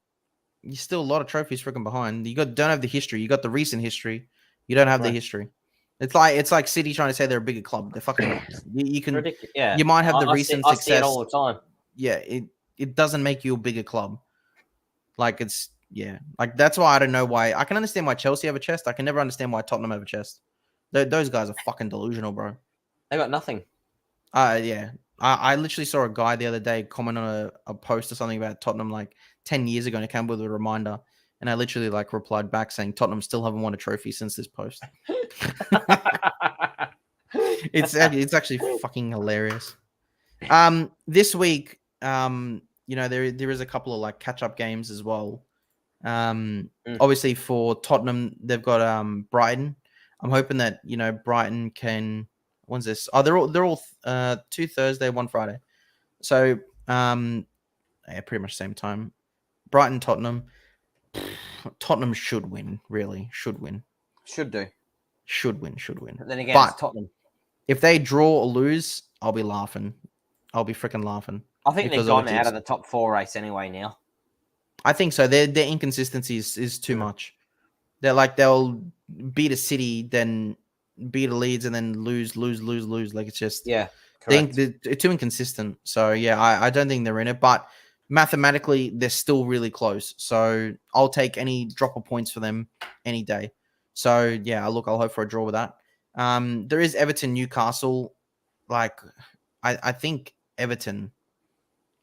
you're still a lot of trophies freaking behind. You don't have the history. You got the recent history. You don't have the history. It's like City trying to say they're a bigger club. They're fucking. You can. You might have the recent success. I see it all the time. Yeah, it doesn't make you a bigger club. Like like that's why I don't know why. I can understand why Chelsea have a chest. I can never understand why Tottenham have a chest. Those guys are fucking delusional, bro. They got nothing. Yeah. I literally saw a guy the other day comment on a post or something about Tottenham like 10 years ago and it came with a reminder. And I literally like replied back saying Tottenham still haven't won a trophy since this post. It's actually fucking hilarious. This week, you know, there is a couple of like catch-up games as well. Obviously for Tottenham, they've got Brighton. I'm hoping that, you know, Brighton can. When's this? Oh, they're all 2 Thursday, 1 Friday. So yeah, pretty much same time. Brighton, Tottenham. Tottenham should win. Really, should win. Should do. Should win. But then again, it's Tottenham. If they draw or lose, I'll be laughing. I'll be freaking laughing. I think they've gone out of the top 4 race anyway now. I think so. Their inconsistency is too much. They're like they'll beat a City, then beat a Leeds, and then lose. Like it's just correct. They're too inconsistent. So yeah, I don't think they're in it. But mathematically, they're still really close. So I'll take any drop of points for them any day. So yeah, I'll hope for a draw with that. There is Everton, Newcastle. Like I think Everton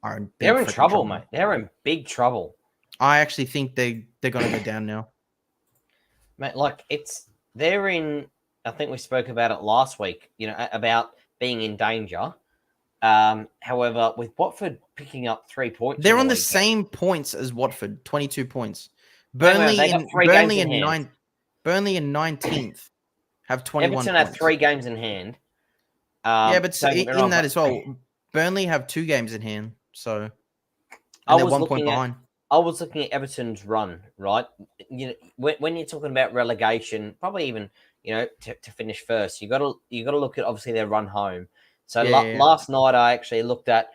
are in they're in trouble, mate. They're in big trouble. I actually think they're going to go down now. Mate, like they're in. I think we spoke about it last week. You know, about being in danger. However, with Watford picking up 3 points, they're on the same points as Watford, 22 points. Burnley in 19th have 21 Everton points. have 3 games in hand. Yeah, but in that as well, Burnley have 2 games in hand. So they're 1 point behind. I was looking at Everton's run, right? You know, when you're talking about relegation, probably even, you know, to finish first, you got to look at obviously their run home. So last night I actually looked at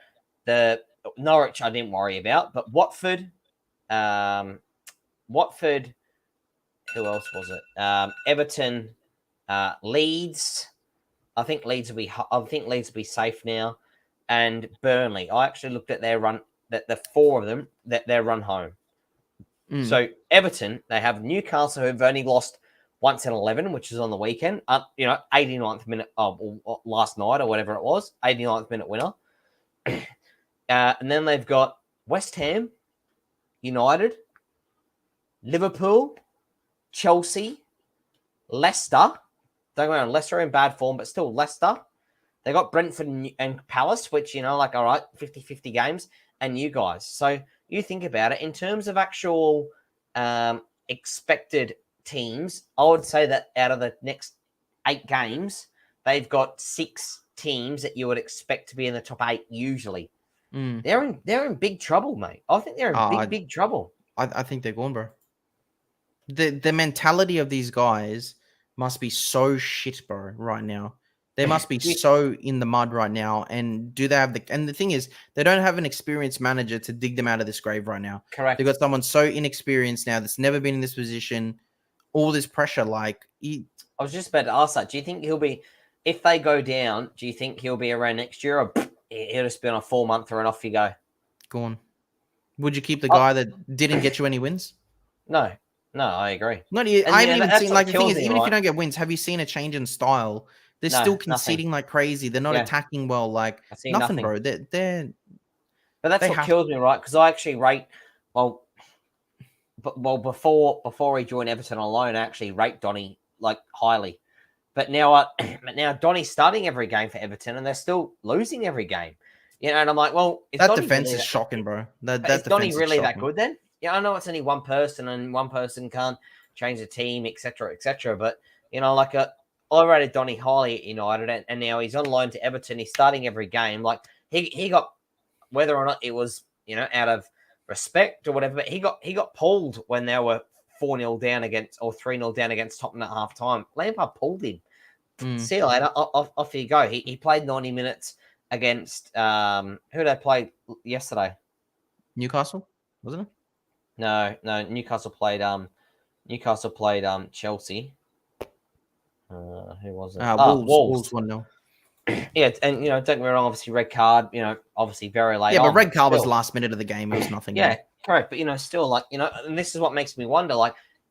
the Norwich. I didn't worry about, but Watford. Who else was it? Everton, Leeds. I think Leeds will be safe now. And Burnley. I actually looked at their run. That the four of them that their run home. So Everton, they have Newcastle, who've only lost once in 11, which is on the weekend. 89th minute last night or whatever it was, 89th minute winner. And then they've got West Ham, United, Liverpool, Chelsea, Leicester. Don't go on, Leicester are in bad form, but still Leicester. They got Brentford and Palace, which, all right, 50-50 games, and you guys. So you think about it in terms of actual expected teams. I would say that out of the next 8 games, they've got 6 teams that you would expect to be in the top 8 usually. They're in big trouble, mate. I think they're in big trouble. I think they're gone, bro. The mentality of these guys must be so shit, bro, right now. They must be so in the mud right now. And do they have and the thing is, they don't have an experienced manager to dig them out of this grave right now. Correct. They've got someone so inexperienced now that's never been in this position. All this pressure, I was just about to ask that. Do you think he'll be, if they go down, do you think he'll be around next year, or he'll just be on a 4-month and off you go? Gone. Would you keep the guy that didn't get you any wins? No, I agree. I haven't even seen, the thing is, even if you don't get wins, have you seen a change in style? They're still conceding like crazy. They're not attacking well. Nothing, bro. But that's what kills me, right? Because I actually rate before he joined Everton alone, I actually rate Donny highly. But now Donny's starting every game for Everton, and they're still losing every game. And I'm like, well, that defense is shocking, bro. Is Donny really that good then? Yeah, I know it's only one person, and one person can't change the team, etc., etc. But I rated Donny highly at United, and now he's on loan to Everton. He's starting every game. He got, whether or not it was out of respect or whatever, but he got pulled when they were 4-0 down against, or 3-0 down against Tottenham at half time. Lampard pulled him. See you later. Off you go. He played 90 minutes against who did they play yesterday? Newcastle, wasn't it? No. Newcastle played Chelsea. Who was it? Wolves 1-0. Yeah, and don't get me wrong, obviously red card, obviously very late. Yeah, but red card was last minute of the game. It was nothing. Yeah, correct. But still, and this is what makes me wonder,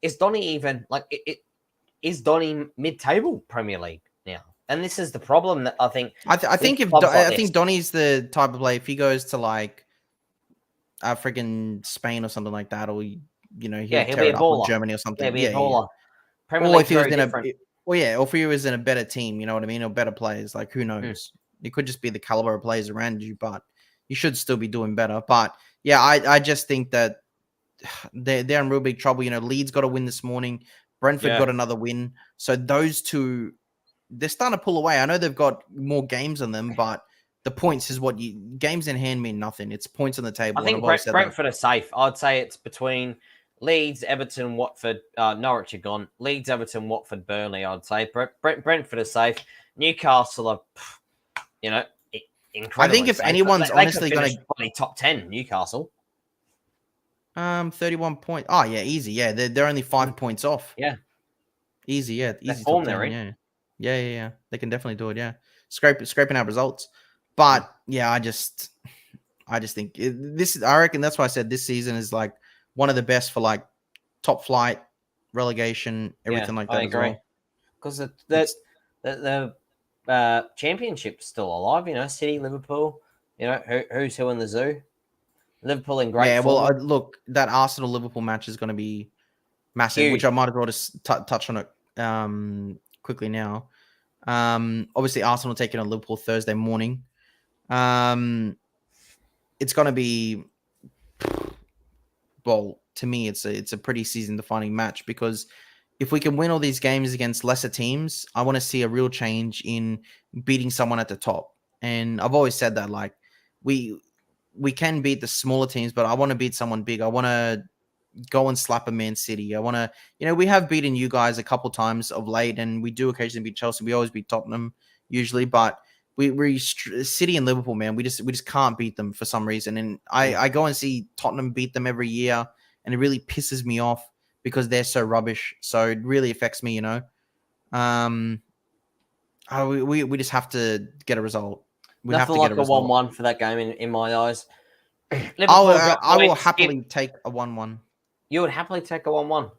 is Donny even is Donny mid-table Premier League now? And this is the problem that I think. I think Donny's the type of player, if he goes to freaking Spain or something like that, or he'll be a baller. Germany or something. Yeah, be a baller. Premier League, if he was in or if he was in a better team, you know what I mean, or better players, who knows? It could just be the caliber of players around you, but you should still be doing better. But yeah, I just think that they're in real big trouble. Leeds got a win this morning. Brentford got another win. So those two, they're starting to pull away. I know they've got more games on them, but the points is games in hand mean nothing. It's points on the table. I think Brentford are safe. I'd say it's between Leeds, Everton, Watford, Norwich are gone. Leeds, Everton, Watford, Burnley, I'd say. Brentford are safe. Newcastle are, incredible. I think if anyone's honestly going to top 10, Newcastle. 31 points. Oh, yeah, easy. Yeah, they're only 5 points off. Yeah. Easy, yeah. Easy form they're in. Yeah. They can definitely do it, yeah. Scraping out results. But, yeah, I just think I reckon that's why I said this season is one of the best for top flight, relegation, everything like that. I agree. Because the championship's still alive. City, Liverpool. Who's who in the zoo? Liverpool in great form. Well, look, that Arsenal Liverpool match is going to be massive, huge. Which I might as well just touch on it quickly now. Obviously, Arsenal taking on Liverpool Thursday morning. It's going to be. Well, to me, it's a pretty season-defining match because if we can win all these games against lesser teams, I want to see a real change in beating someone at the top. And I've always said that, we can beat the smaller teams, but I want to beat someone big. I want to go and slap a Man City. I want to, we have beaten you guys a couple times of late, and we do occasionally beat Chelsea. We always beat Tottenham usually, but we City and Liverpool, man, we just can't beat them for some reason. And I go and see Tottenham beat them every year, and it really pisses me off because they're so rubbish. So it really affects me, We just have to get a result. Nothing like a 1-1 for that game in my eyes. I will happily take a 1-1. You would happily take a 1-1.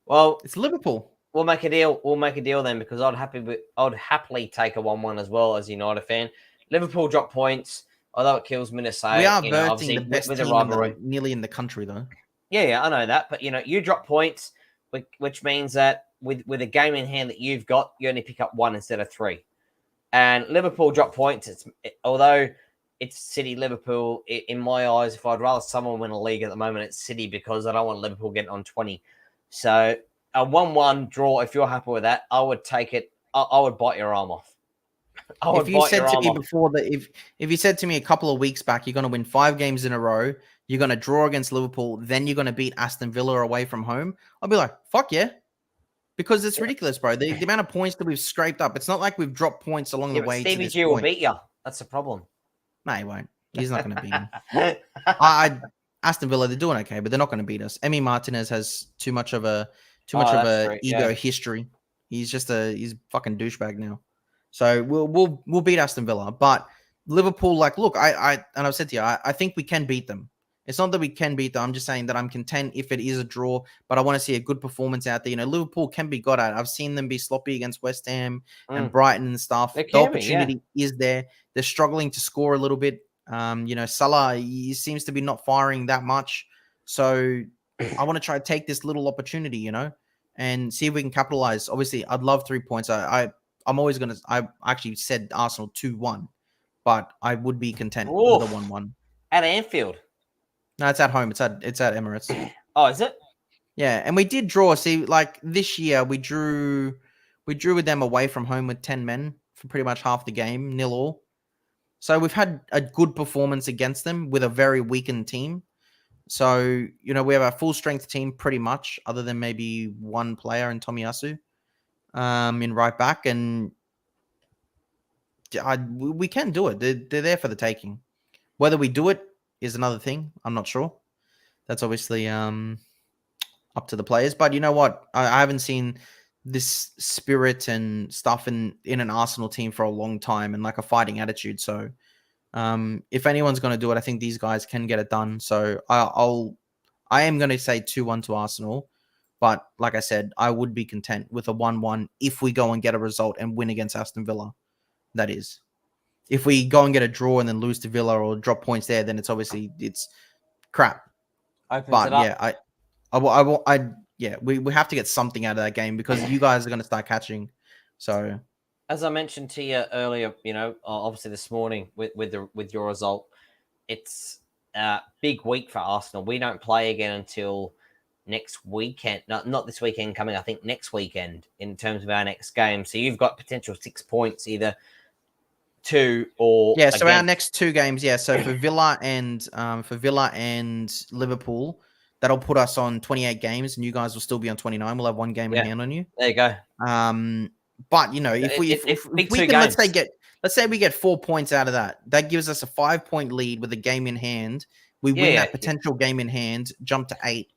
Well, it's Liverpool. We'll make a deal. We'll make a deal then, because I'd happily take a 1-1 as well as a United fan. Liverpool drop points, although it kills me to say. We are versing the best team nearly in the country, though. Yeah, I know that, but you drop points, which means that with a game in hand that you've got, you only pick up 1 instead of 3. And Liverpool drop points. Although it's City, Liverpool. In my eyes, if I'd rather someone win a league at the moment, it's City, because I don't want Liverpool getting on 20. So a 1-1 draw, if you're happy with that, I would take it. I would bite your arm off. If you said to me before that, if you said to me a couple of weeks back, you're going to win 5 games in a row, you're going to draw against Liverpool, then you're going to beat Aston Villa away from home, I'll be like, fuck yeah. Because it's ridiculous, bro. The amount of points that we've scraped up, it's not like we've dropped points along the way. Stevie G will beat you. That's the problem. No, he won't. He's not going to beat him. Aston Villa, they're doing okay, but they're not going to beat us. Emi Martinez has too much of a ego history. He's just he's a fucking douchebag now. So we'll beat Aston Villa, but Liverpool, like, look, and I've said to you, I think we can beat them. It's not that we can beat them. I'm just saying that I'm content if it is a draw, but I want to see a good performance out there. Liverpool can be got at. I've seen them be sloppy against West Ham and Brighton and stuff. The opportunity is there. They're struggling to score a little bit. Salah, he seems to be not firing that much. So I want to try to take this little opportunity, and see if we can capitalize. Obviously, I'd love 3 points. I'm always going to, I actually said Arsenal 2-1, but I would be content with a 1-1. At Anfield? No, it's at home. It's at Emirates. Oh, is it? Yeah, and we did draw. See, like this year, we drew with them away from home with 10 men for pretty much half the game, 0-0. So we've had a good performance against them with a very weakened team. So, we have a full strength team pretty much, other than maybe one player in Tomiyasu in right back. And we can do it. They're there for the taking. Whether we do it is another thing. I'm not sure. That's obviously up to the players. But you know what? I haven't seen this spirit and stuff in an Arsenal team for a long time, and like a fighting attitude. So if anyone's going to do it, I think these guys can get it done. So I am going to say 2-1 to Arsenal. But like I said, I would be content with a 1-1 if we go and get a result and win against Aston Villa. That is. If we go and get a draw and then lose to Villa or drop points there, then it's crap. But yeah, we have to get something out of that game, because you guys are going to start catching. So, as I mentioned to you earlier, obviously this morning with your result, it's a big week for Arsenal. We don't play again until next weekend. Not this weekend coming. I think next weekend in terms of our next game. So you've got potential 6 points either. 2 or so our next 2 games, so for Villa and Liverpool, that'll put us on 28 games, and you guys will still be on 29. We'll have 1 game in hand on you. There you go. But if we can, let's say we get 4 points out of that gives us a 5-point lead with a game in hand. We win that potential game in hand, jump to 8.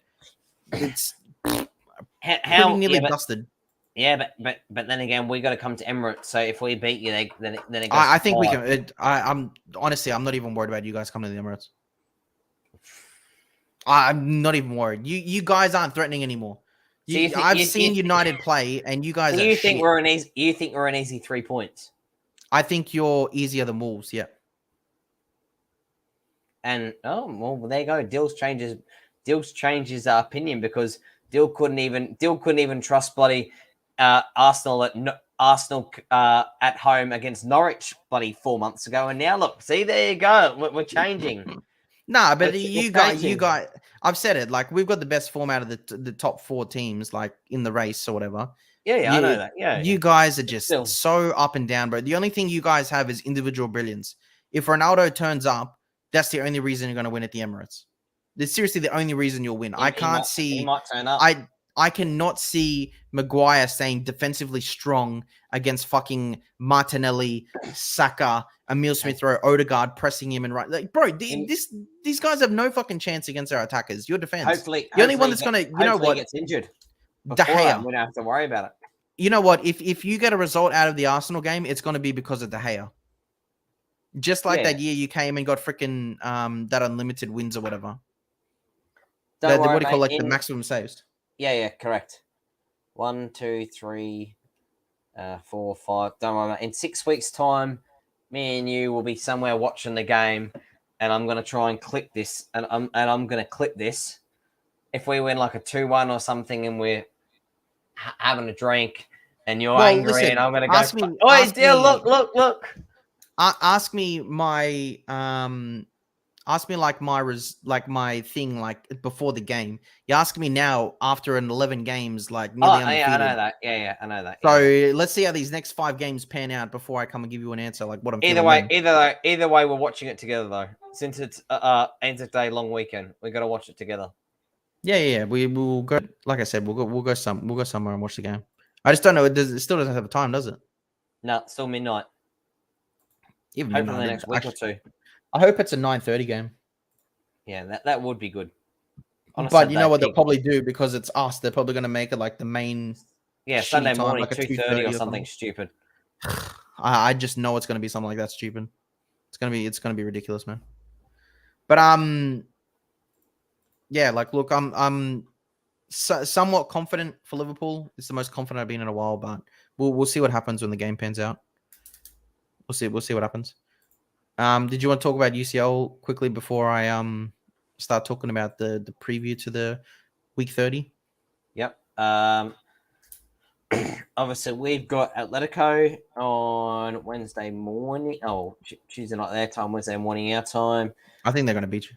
It's pretty nearly busted. Yeah, but then again, we got to come to Emirates. So if we beat you, then it goes. I think we can. I'm honestly, I'm not even worried about you guys coming to the Emirates. I'm not even worried. You guys aren't threatening anymore. I've seen United play, and you guys. You think we're an easy? You think we're an easy 3 points? I think you're easier than Wolves. Yeah. And well, there you go. Dills changes opinion, because Dill couldn't even trust bloody Arsenal at home against Norwich bloody 4 months ago, and now look, see, there you go. We're changing. Nah, but you guys, I've said it. Like, we've got the best form out of the top 4 teams, like in the race or whatever. Yeah, I know that. Yeah, you guys are just so up and down, bro. The only thing you guys have is individual brilliance. If Ronaldo turns up, that's the only reason you're going to win at the Emirates. It's seriously the only reason you'll win. I can't see. He might turn up. I cannot see Maguire staying defensively strong against fucking Martinelli, Saka, Emile Smith-Rowe, Odegaard pressing him and right. Like, bro, these guys have no fucking chance against our attackers. Your defense. Hopefully, the only one that's gonna, you know what? Gets injured. De Gea. We don't have to worry about it. you know what? If you get a result out of the Arsenal game, it's going to be because of De Gea. Just like that year you came and got freaking that unlimited wins or whatever. Don't worry, what do you call like the maximum saves? Yeah, correct. 1, 2, 3, 4, 5. Don't worry, mate. In 6 weeks' time, me and you will be somewhere watching the game, and I'm gonna try and clip this, and I'm gonna clip this. If we win like a 2-1 or something, and we're having a drink, and you're angry, listen, and I'm gonna go. Ask me, Look. Ask me my ask me like my thing like before the game. You ask me now after an 11 games like nearly undefeated. I know that. Yeah, I know that. So let's see how these next 5 games pan out before I come and give you an answer like what I'm either feeling. Either way, we're watching it together though. Since it's ends of day long weekend, we got to watch it together. Yeah. We will go. Like I said, we'll go somewhere and watch the game. I just don't know. It still doesn't have a time, does it? No, it's still midnight. Even hopefully the next week or two. I hope it's a 9:30 game. Yeah, that would be good. But you know what they'll probably do because it's us. They're probably going to make it like the main. Yeah, Sunday morning, like 2:30 or something stupid. I just know it's going to be something like that stupid. It's going to be ridiculous, man. But yeah, like look, I'm somewhat confident for Liverpool. It's the most confident I've been in a while, but we'll see what happens when the game pans out. We'll see what happens. Did you want to talk about UCL quickly before I start talking about the preview to the week 30? Yep. Obviously, we've got Atletico on Wednesday morning. Oh, Tuesday night their time, Wednesday morning our time. I think they're going to beat you.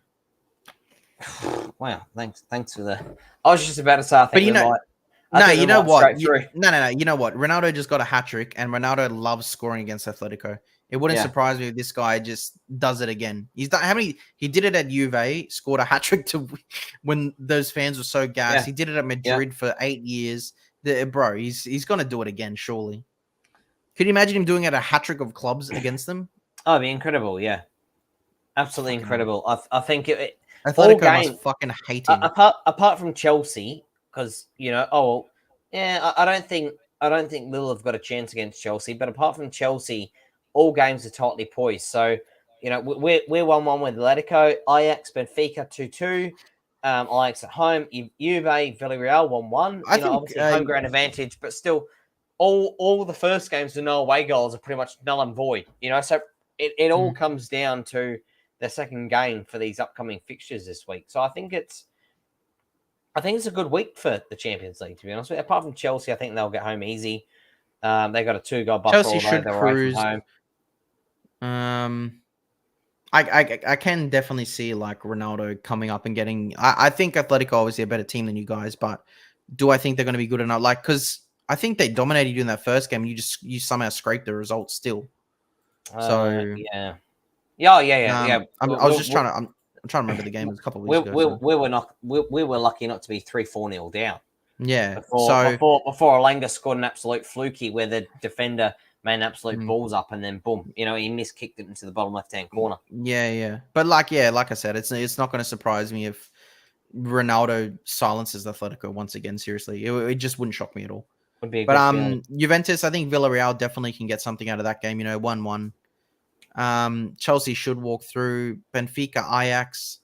Wow, thanks for the. I was just about to say, I think but you know, you know what? No. You know what? Ronaldo just got a hat trick, and Ronaldo loves scoring against Atletico. It wouldn't surprise me if this guy just does it again. He's done he did it at Juve, scored a hat trick to when those fans were so gassed. Yeah. He did it at Madrid for 8 years. Bro, he's gonna do it again, surely. Could you imagine him doing it a hat trick of clubs against them? Oh, it'd be incredible, yeah. Absolutely incredible. I think Atletico must fucking hate him. Apart from Chelsea, because I don't think Lille have got a chance against Chelsea. But apart from Chelsea, all games are tightly poised. So we're 1-1 with Atletico, Ajax, Benfica 2-2. Ajax at home, Juve, Villarreal 1-1. Obviously home ground advantage, but still, all the first games with no away goals are pretty much null and void. So it all comes down to the second game for these upcoming fixtures this week. So I think it's a good week for the Champions League, to be honest with you. Apart from Chelsea, I think they'll get home easy. They got a 2-goal buffer. Chelsea should cruise. I can definitely see like Ronaldo coming up and getting. I think Atletico obviously a better team than you guys, but do I think they're going to be good enough? Like, because I think they dominated you in that first game. You somehow scraped the results still. So yeah. I'm trying to remember the game. It was a couple of weeks ago. We were lucky not to be 3-4-0 down. Yeah. Before Alanga scored an absolute fluky where the defender made an absolute balls up and then boom, he miskicked it into the bottom left-hand corner. Yeah. But like I said, it's not going to surprise me if Ronaldo silences Atletico once again. Seriously, it just wouldn't shock me at all. Would be a but good feeling. Juventus, I think Villarreal definitely can get something out of that game. 1-1. Chelsea should walk through. Benfica, Ajax.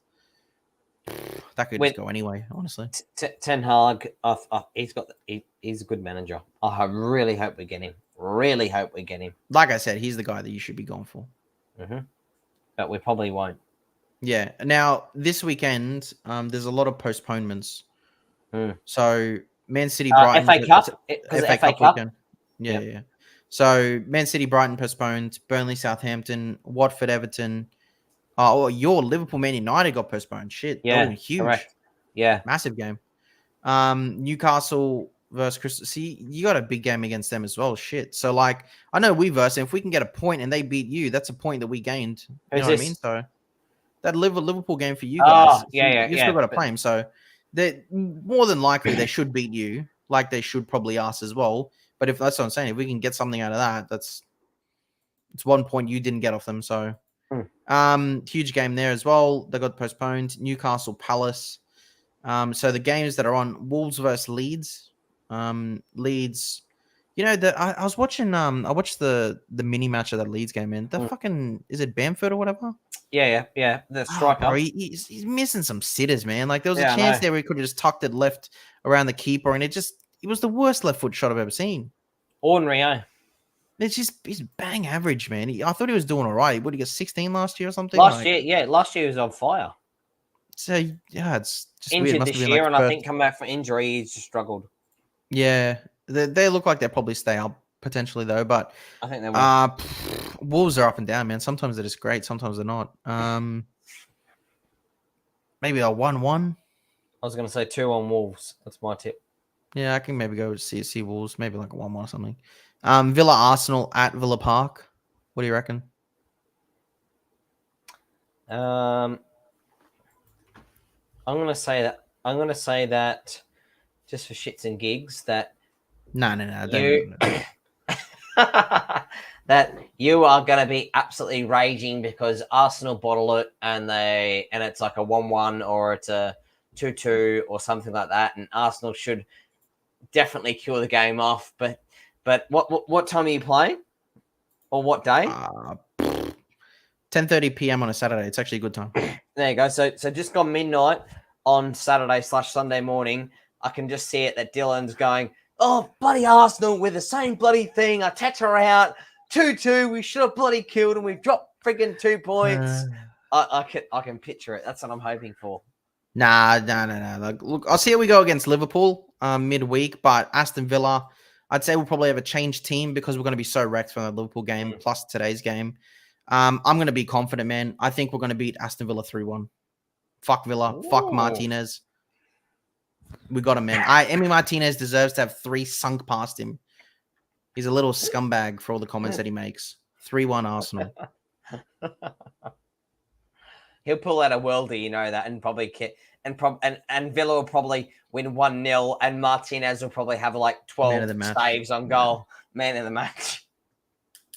That could just go anyway, honestly. Ten Hag, he's a good manager. I really hope we get him. Like I said, he's the guy that you should be going for. But we probably won't. Yeah. Now, this weekend, there's a lot of postponements. So, Man City, Brighton. FA Cup? FA Cup weekend. Yeah. So, Man City, Brighton postponed. Burnley, Southampton. Watford, Everton. Your Liverpool, Man United got postponed. Shit. Yeah. Huge. Correct. Yeah. Massive game. Newcastle versus Crystal. See, you got a big game against them as well. Shit. So, like, I know we versus, if we can get a point and they beat you, that's a point that we gained. You know what I mean? So, that Liverpool game for you guys. You still got to play them. So, more than likely, they should beat you, like they should probably us as well. But if that's what I'm saying, if we can get something out of that, it's 1 point you didn't get off them. So, huge game there as well. They got postponed. Newcastle, Palace. So the games that are on: Wolves versus Leeds. Leeds, You know, I was watching. I watched the mini match of that Leeds game, man. The fucking is it Bamford or whatever? Yeah. The striker. Bro, he's missing some sitters, man. Like there was a chance there where he could have just tucked it left around the keeper, and it was the worst left foot shot I've ever seen. Ordinary, eh? He's bang average, man. I thought he was doing all right. What, he got 16 last year or something? Last year he was on fire. So yeah, it's just injured weird. this year, and I think come back from injury, he's just struggled. Yeah, they look like they'll probably stay up potentially though, but I think they will. Wolves are up and down, man. Sometimes they're just great, sometimes they're not. Maybe a 1-1. I was going to say 2-1 Wolves. That's my tip. Yeah, I can maybe go see Wolves, maybe like a 1-1 or something. Villa Arsenal at Villa Park. What do you reckon? I'm going to say that just for shits and gigs that No. that you are going to be absolutely raging because Arsenal bottle it and it's like a 1-1 or it's a 2-2 or something like that, and Arsenal should definitely kill the game off. But what time are you playing, or what day? 10:30 p.m. on a Saturday. It's actually a good time. There you go. So just gone midnight on Saturday/Sunday morning. I can just see it that Dylan's going, oh, bloody Arsenal with the same bloody thing. I text her out 2-2. We should have bloody killed and we've dropped friggin' 2 points. I can picture it. That's what I'm hoping for. Nah. Like, look, I'll see how we go against Liverpool midweek, but Aston Villa, I'd say we'll probably have a changed team because we're going to be so wrecked from the Liverpool game plus today's game. I'm going to be confident, man. I think we're going to beat Aston Villa 3-1. Fuck Villa. Ooh. Fuck Martinez. We got him, man. Emi Martinez deserves to have 3 sunk past him. He's a little scumbag for all the comments that he makes. 3-1 Arsenal. He'll pull out a worldie, you know that, and probably and Villa will probably win 1-0, and Martinez will probably have like 12 saves on goal. Man of the match.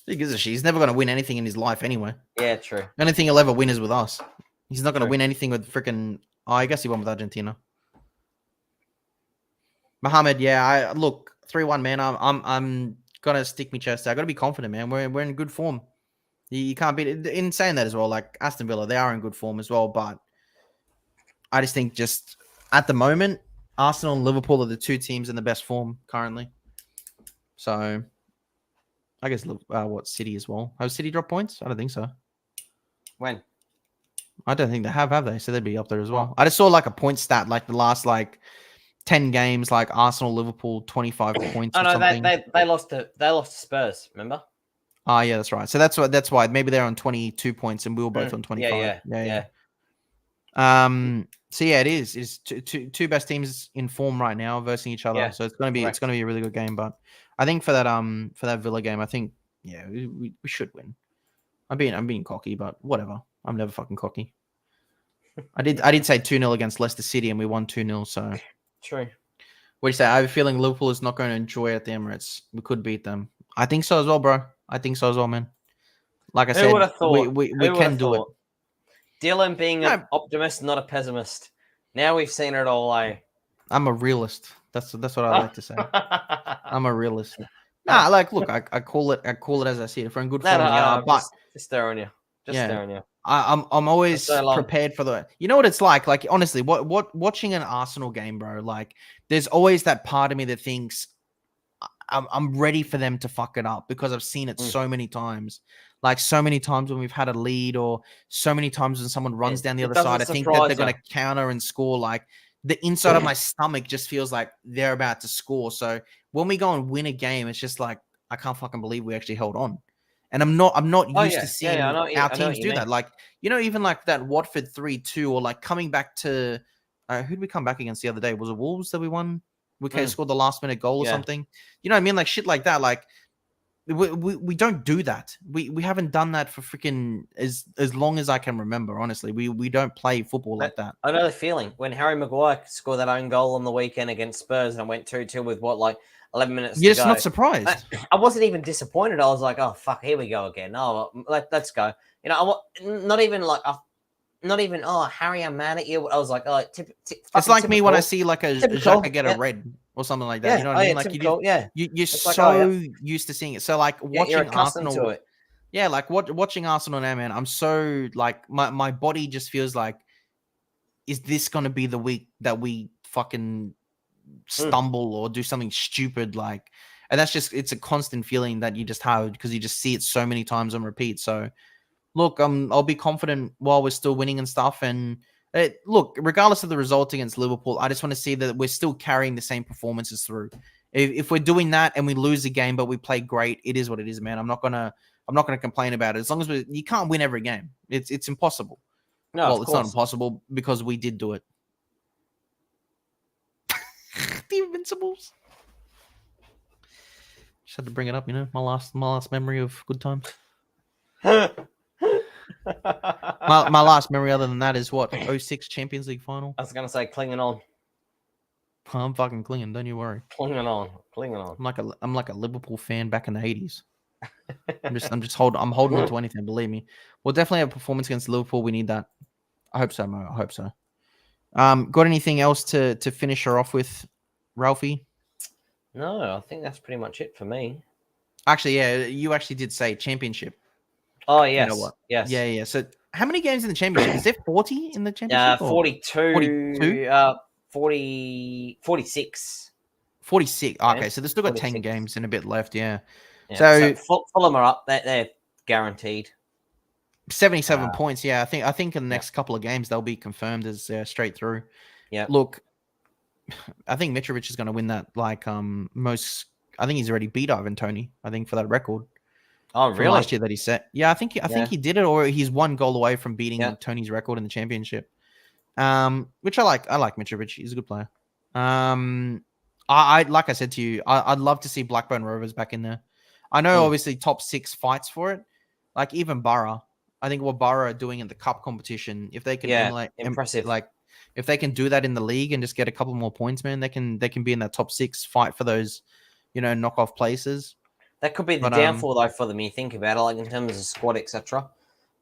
He gives a shit. He's never going to win anything in his life anyway. Yeah, true. The only thing he'll ever win is with us. He's not going to win anything with freaking. Oh, I guess he won with Argentina. Mohamed, yeah. Look, 3-1, man. I'm gonna stick my chest out. I gotta be confident, man. We're in good form. You can't beat it. In saying that as well, like Aston Villa, they are in good form as well. But I just think, just at the moment, Arsenal and Liverpool are the 2 teams in the best form currently. So, I guess City as well. Have City dropped points? I don't think so. When? I don't think they have they? So they'd be up there as well. I just saw like a point stat, like the last 10 games, like Arsenal, Liverpool, 25 points. Oh no, they lost to Spurs. Remember? Oh yeah, that's right. So that's why maybe they're on 22 points and we were both on 25. Yeah. So yeah, it is. It's two best teams in form right now versus each other. Yeah, so it's gonna be a really good game. But I think for that Villa game, I think we should win. I'm being cocky, but whatever. I'm never fucking cocky. I did say 2-0 against Leicester City and we won 2-0. So true. What do you say? I have a feeling Liverpool is not going to enjoy it at the Emirates. We could beat them. I think so as well, bro. I think so as well, man. Like I said, we can do it. Dylan being an optimist, not a pessimist. Now we've seen it all. I'm a realist. That's what I like to say. I'm a realist. Nah, like look, I call it as I see it. If we're in good form, but just staring you. Staring you. I'm always prepared for the. You know what it's like? Like honestly, what watching an Arsenal game, bro. Like, there's always that part of me that thinks I'm ready for them to fuck it up because I've seen it so many times. Like so many times when we've had a lead, or so many times when someone runs down the other side, I think that they're going to counter and score. Like the inside of my stomach just feels like they're about to score. So when we go and win a game, it's just like I can't fucking believe we actually held on. And I'm not used to seeing our teams do that. Like, even like that Watford 3-2, or like coming back to who did we come back against the other day? Was it Wolves that we won? We kind of scored the last minute goal or something. You know what I mean? Like shit like that. Like we don't do that. We haven't done that for freaking as long as I can remember. Honestly, we don't play football like that. I know the feeling when Harry Maguire scored that own goal on the weekend against Spurs and went 2-2 with 11 minutes to go. You're just not surprised. I wasn't even disappointed. I was like, oh, fuck, here we go again. Oh, let's go. Not even like not even, oh, Harry, I'm mad at you. I was like, oh, it's like me when I see like a Xhaka get a yeah. red or something like that. Yeah. You know what I mean? Like typical, you're it's so used to seeing it. So like you're watching accustomed Arsenal, to it. yeah, like watching Arsenal now, man. I'm so like my body just feels like, is this gonna be the week that we fucking stumble or do something stupid? Like, and that's just, it's a constant feeling that you just have because you just see it so many times on repeat. So look, I'll be confident while we're still winning and stuff. And look, regardless of the result against Liverpool, I just want to see that we're still carrying the same performances through. If we're doing that and we lose the game, but we play great, it is what it is, man. I'm not gonna complain about it. As long as you can't win every game, it's impossible. No, well, it's not impossible because we did do it. The Invincibles. Just had to bring it up, you know, my last memory of good times. my last memory other than that is what, 06 Champions League final. I was gonna say clinging on. I'm fucking clinging, don't you worry. Clinging on. I'm like a Liverpool fan back in the 80s. I'm holding on to anything, believe me. We'll definitely have a performance against Liverpool. We need that. I hope so, Mo. I hope so. Got anything else to finish her off with, Ralphie? No, I think that's pretty much it for me. Actually, yeah, you actually did say championship. Oh, yes. You know what? Yes. Yeah. So how many games in the championship? Is there 40 in the championship? 42. 46. 46. Yeah, okay, so they've still got 46. 10 games and a bit left, yeah. So Fulham are up. They're guaranteed. 77 points, yeah. I think in the next couple of games they'll be confirmed as straight through. Yeah. Look, I think Mitrovic is going to win that. Like most, I think he's already beat Ivan Toney. I think for that record. Oh, really? From last year that he set. Yeah, I think he did it, or he's one goal away from beating Tony's record in the championship. Which I like. I like Mitrovic. He's a good player. I like I said to you, I'd love to see Blackburn Rovers back in there. I know, obviously, top 6 fights for it. Like even Borough. I think what Borough are doing in the cup competition, if they can impressive. Like if they can do that in the league and just get a couple more points, man, they can be in that top 6 fight for those, knockoff places. That could be the downfall though for them. You think about it, like in terms of squad, etc.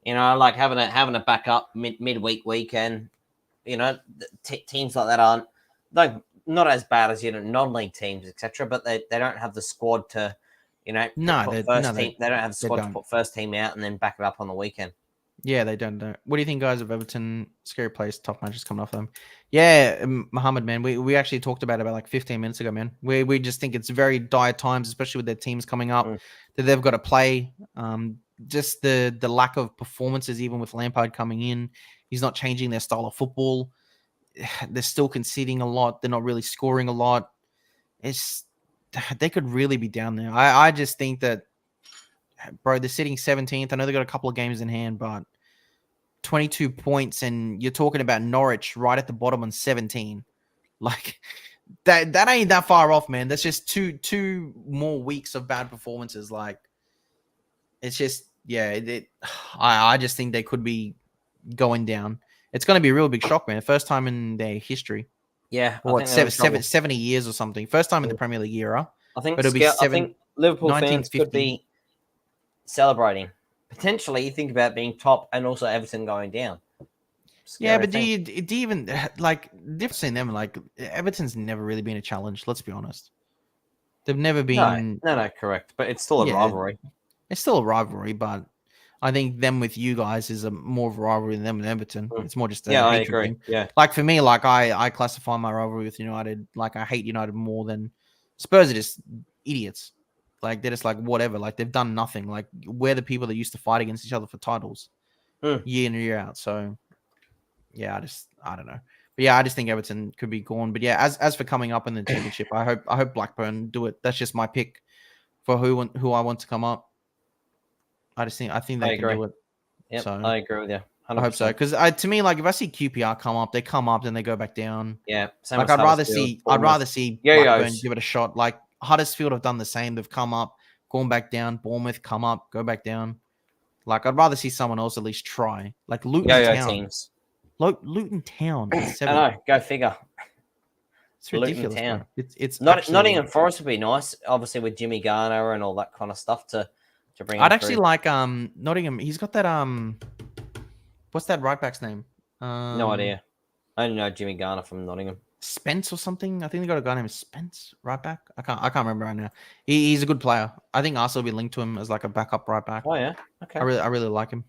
Like having a backup midweek weekend. Teams like that aren't not as bad as non-league teams, etc. But they don't have the squad to. They don't have the squad to put first team out and then back it up on the weekend. Yeah, they don't. What do you think, guys, of Everton? Scary place, tough matches coming off them. Yeah, Mohammed, man, we actually talked about like 15 minutes ago, man. We just think it's very dire times, especially with their teams coming up that they've got to play. Just the lack of performances, even with Lampard coming in, he's not changing their style of football. They're still conceding a lot. They're not really scoring a lot. They could really be down there. I just think that, bro, they're sitting 17th. I know they got a couple of games in hand, but 22 points, and you're talking about Norwich right at the bottom on 17. Like that ain't that far off, man. That's just two more weeks of bad performances. Like it's just, I just think they could be going down. It's going to be a real big shock, man. First time in their history. Yeah, what 70 years or something. First time in the Premier League era. I think. But it'll be I think Liverpool fans could be celebrating. Potentially, you think about being top and also Everton going down. Yeah, but do you even like difference in them? Like Everton's never really been a challenge. Let's be honest. They've never been. No, correct. But it's still a rivalry. It's still a rivalry, but I think them with you guys is a more of a rivalry than them with Everton. It's more just I agree. Thing. Yeah, like for me, like I classify my rivalry with United. Like I hate United more than Spurs. Are just idiots. Like they're just like whatever. Like they've done nothing. Like we're the people that used to fight against each other for titles year in and year out. So yeah, I don't know. But yeah, I just think Everton could be gone. But yeah, as for coming up in the championship, I hope Blackburn do it. That's just my pick for who I want to come up. I think they can do it. Yeah, so, I agree with you. 100%. I hope so, because to me, like if I see QPR come up, they come up, then they go back down. Yeah, like I'd rather see Blackburn give it a shot. Like Huddersfield have done the same. They've come up, gone back down. Bournemouth come up, go back down. Like I'd rather see someone else at least try. Like Luton Town. Teams. Luton Town. I know. Go figure. It's ridiculous. Town. It's Nottingham Forest would be nice, obviously with Jimmy Garner and all that kind of stuff to bring. I'd actually like Nottingham. He's got that what's that right back's name? No idea. I don't know Jimmy Garner from Nottingham. Spence or something. I think they got a guy named Spence, right back. I can't remember right now. He's a good player. I think Arsenal will be linked to him as like a backup right back. Oh yeah, okay. I really like him.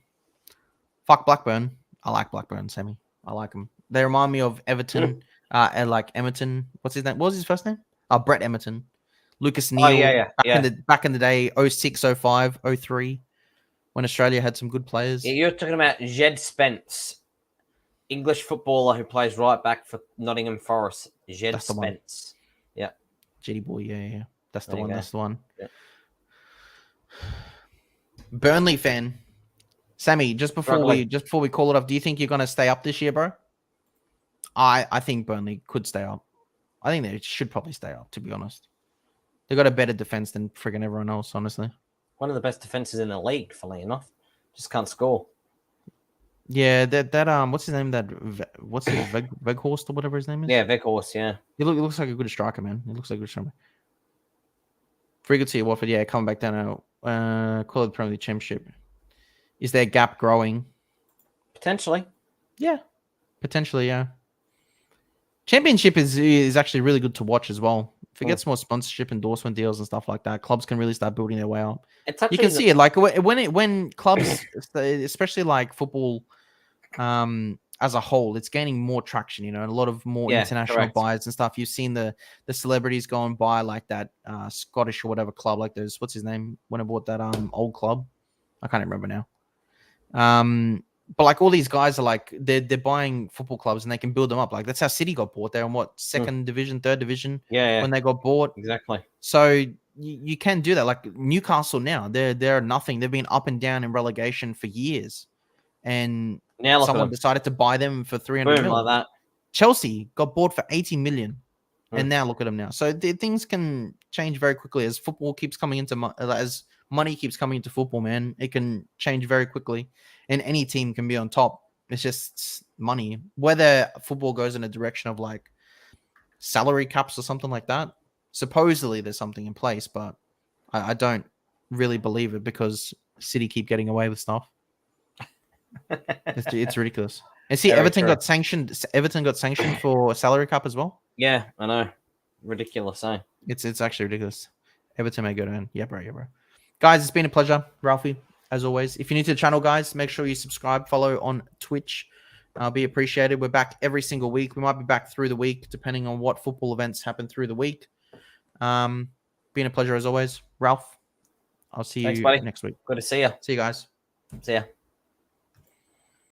Fuck Blackburn. I like Blackburn, Sammy. I like him. They remind me of Everton, and like Emerton. What's his name? What was his first name? Brett Emerton. Lucas Neal. Back in the day, 06, 05, 03, when Australia had some good players. Yeah, you're talking about Jed Spence, English footballer who plays right back for Nottingham Forest. Jed Spence. Yeah. Jetty boy, yeah. That's the one. That's the one. Yeah. Burnley fan. Sammy, just before we call it off, do you think you're gonna stay up this year, bro? I think Burnley could stay up. I think they should probably stay up, to be honest. They got a better defense than friggin' everyone else, honestly. One of the best defenses in the league, funnily enough. Just can't score. Yeah, that what's his name? Weghorst or whatever his name is? Yeah, Weghorst, yeah. He looks like a good striker, man. He looks like a good striker. Very good to see Watford, yeah, coming back down now. Call it the Premier League Championship. Is their gap growing? Potentially. Yeah. Potentially, yeah. Championship is actually really good to watch as well. If it gets more sponsorship, endorsement deals and stuff like that, clubs can really start building their way up. You can see it like when clubs, especially like football, as a whole, it's gaining more traction. You know, and a lot of more international buyers and stuff. You've seen the celebrities go and buy like that Scottish or whatever club, like those. What's his name? When I bought that old club, I can't remember now. But like all these guys are like they're buying football clubs and they can build them up. Like that's how City got bought. They're in what, second division, third division? Yeah. When they got bought. Exactly. So you can do that. Like Newcastle now, they're nothing. They've been up and down in relegation for years. And now someone decided to buy them for 300 million. Like that. Chelsea got bought for 80 million. And now look at them now. So things can change very quickly as football keeps coming into as money keeps coming into football, man. It can change very quickly, and any team can be on top. It's just money. Whether football goes in a direction of like salary caps or something like that, supposedly there's something in place, but I don't really believe it because City keep getting away with stuff. It's ridiculous. And see, Everton got sanctioned for a salary cap as well. Yeah, I know. Ridiculous, eh? It's actually ridiculous. Everton may go down. Yeah, bro. Guys, it's been a pleasure, Ralphie, as always. If you're new to the channel, guys, make sure you subscribe, follow on Twitch. Be appreciated. We're back every single week. We might be back through the week, depending on what football events happen through the week. Been a pleasure as always. Ralph, I'll see you next week. Good to see you. See you guys. See ya.